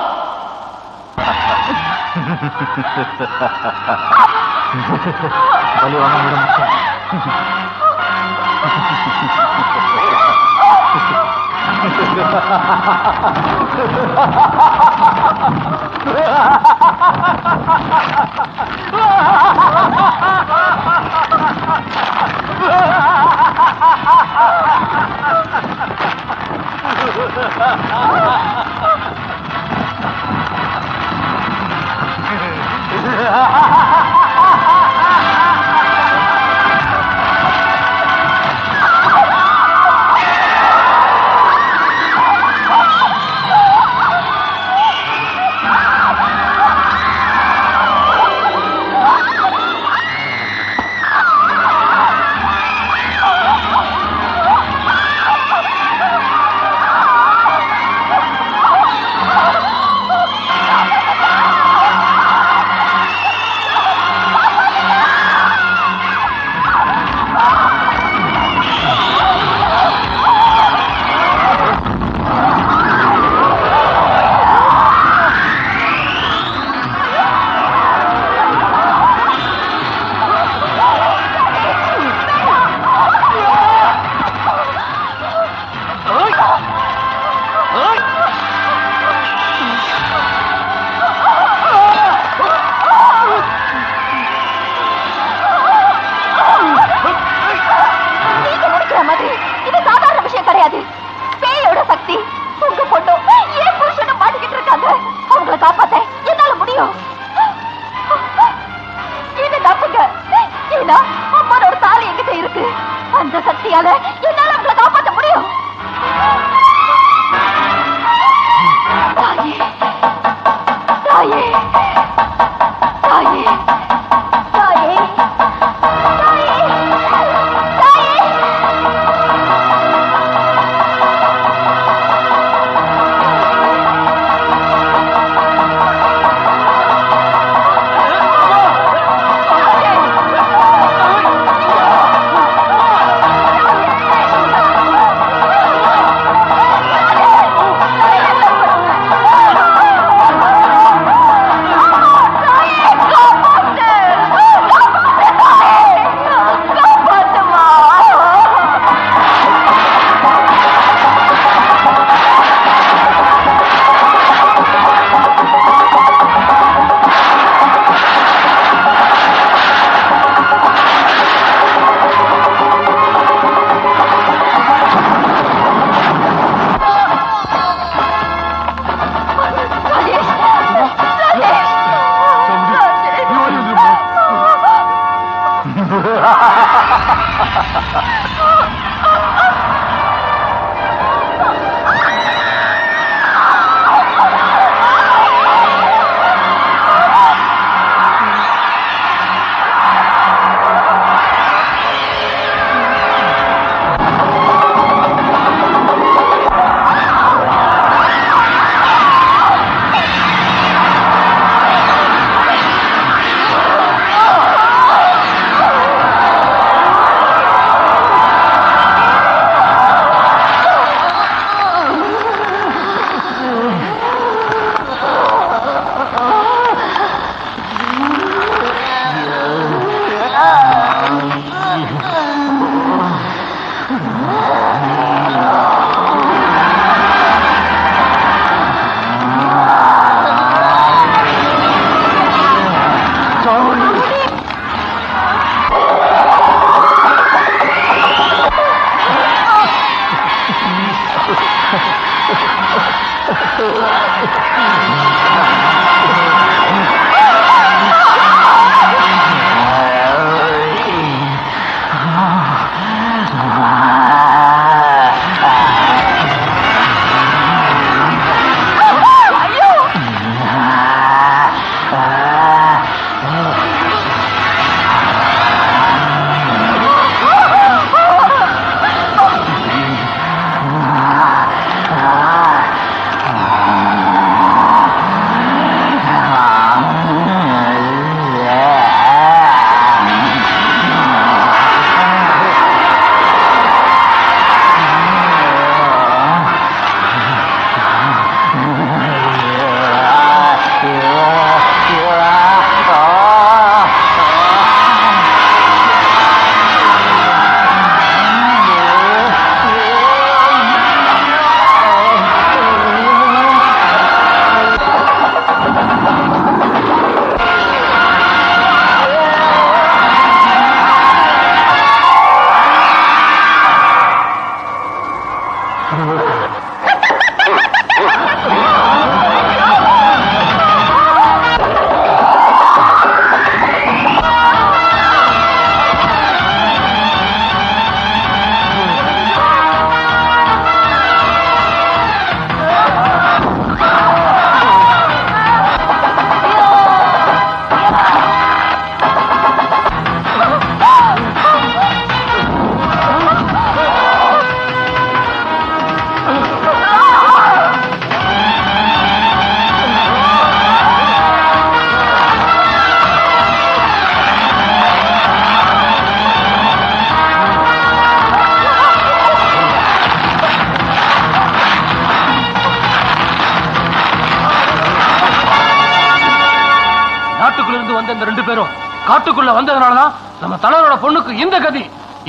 காட்டுக்குள்ள இருந்து வந்த இந்த 2 பேரும் காட்டுக்குள்ள வந்ததுனாலதான் நம்ம தலைவரோட பொண்ணுக்கு இந்த கதி.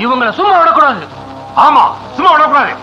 இவங்களை சும்மா விடக்கூடாது. ஆமா, சும்மா விடக்கூடாது.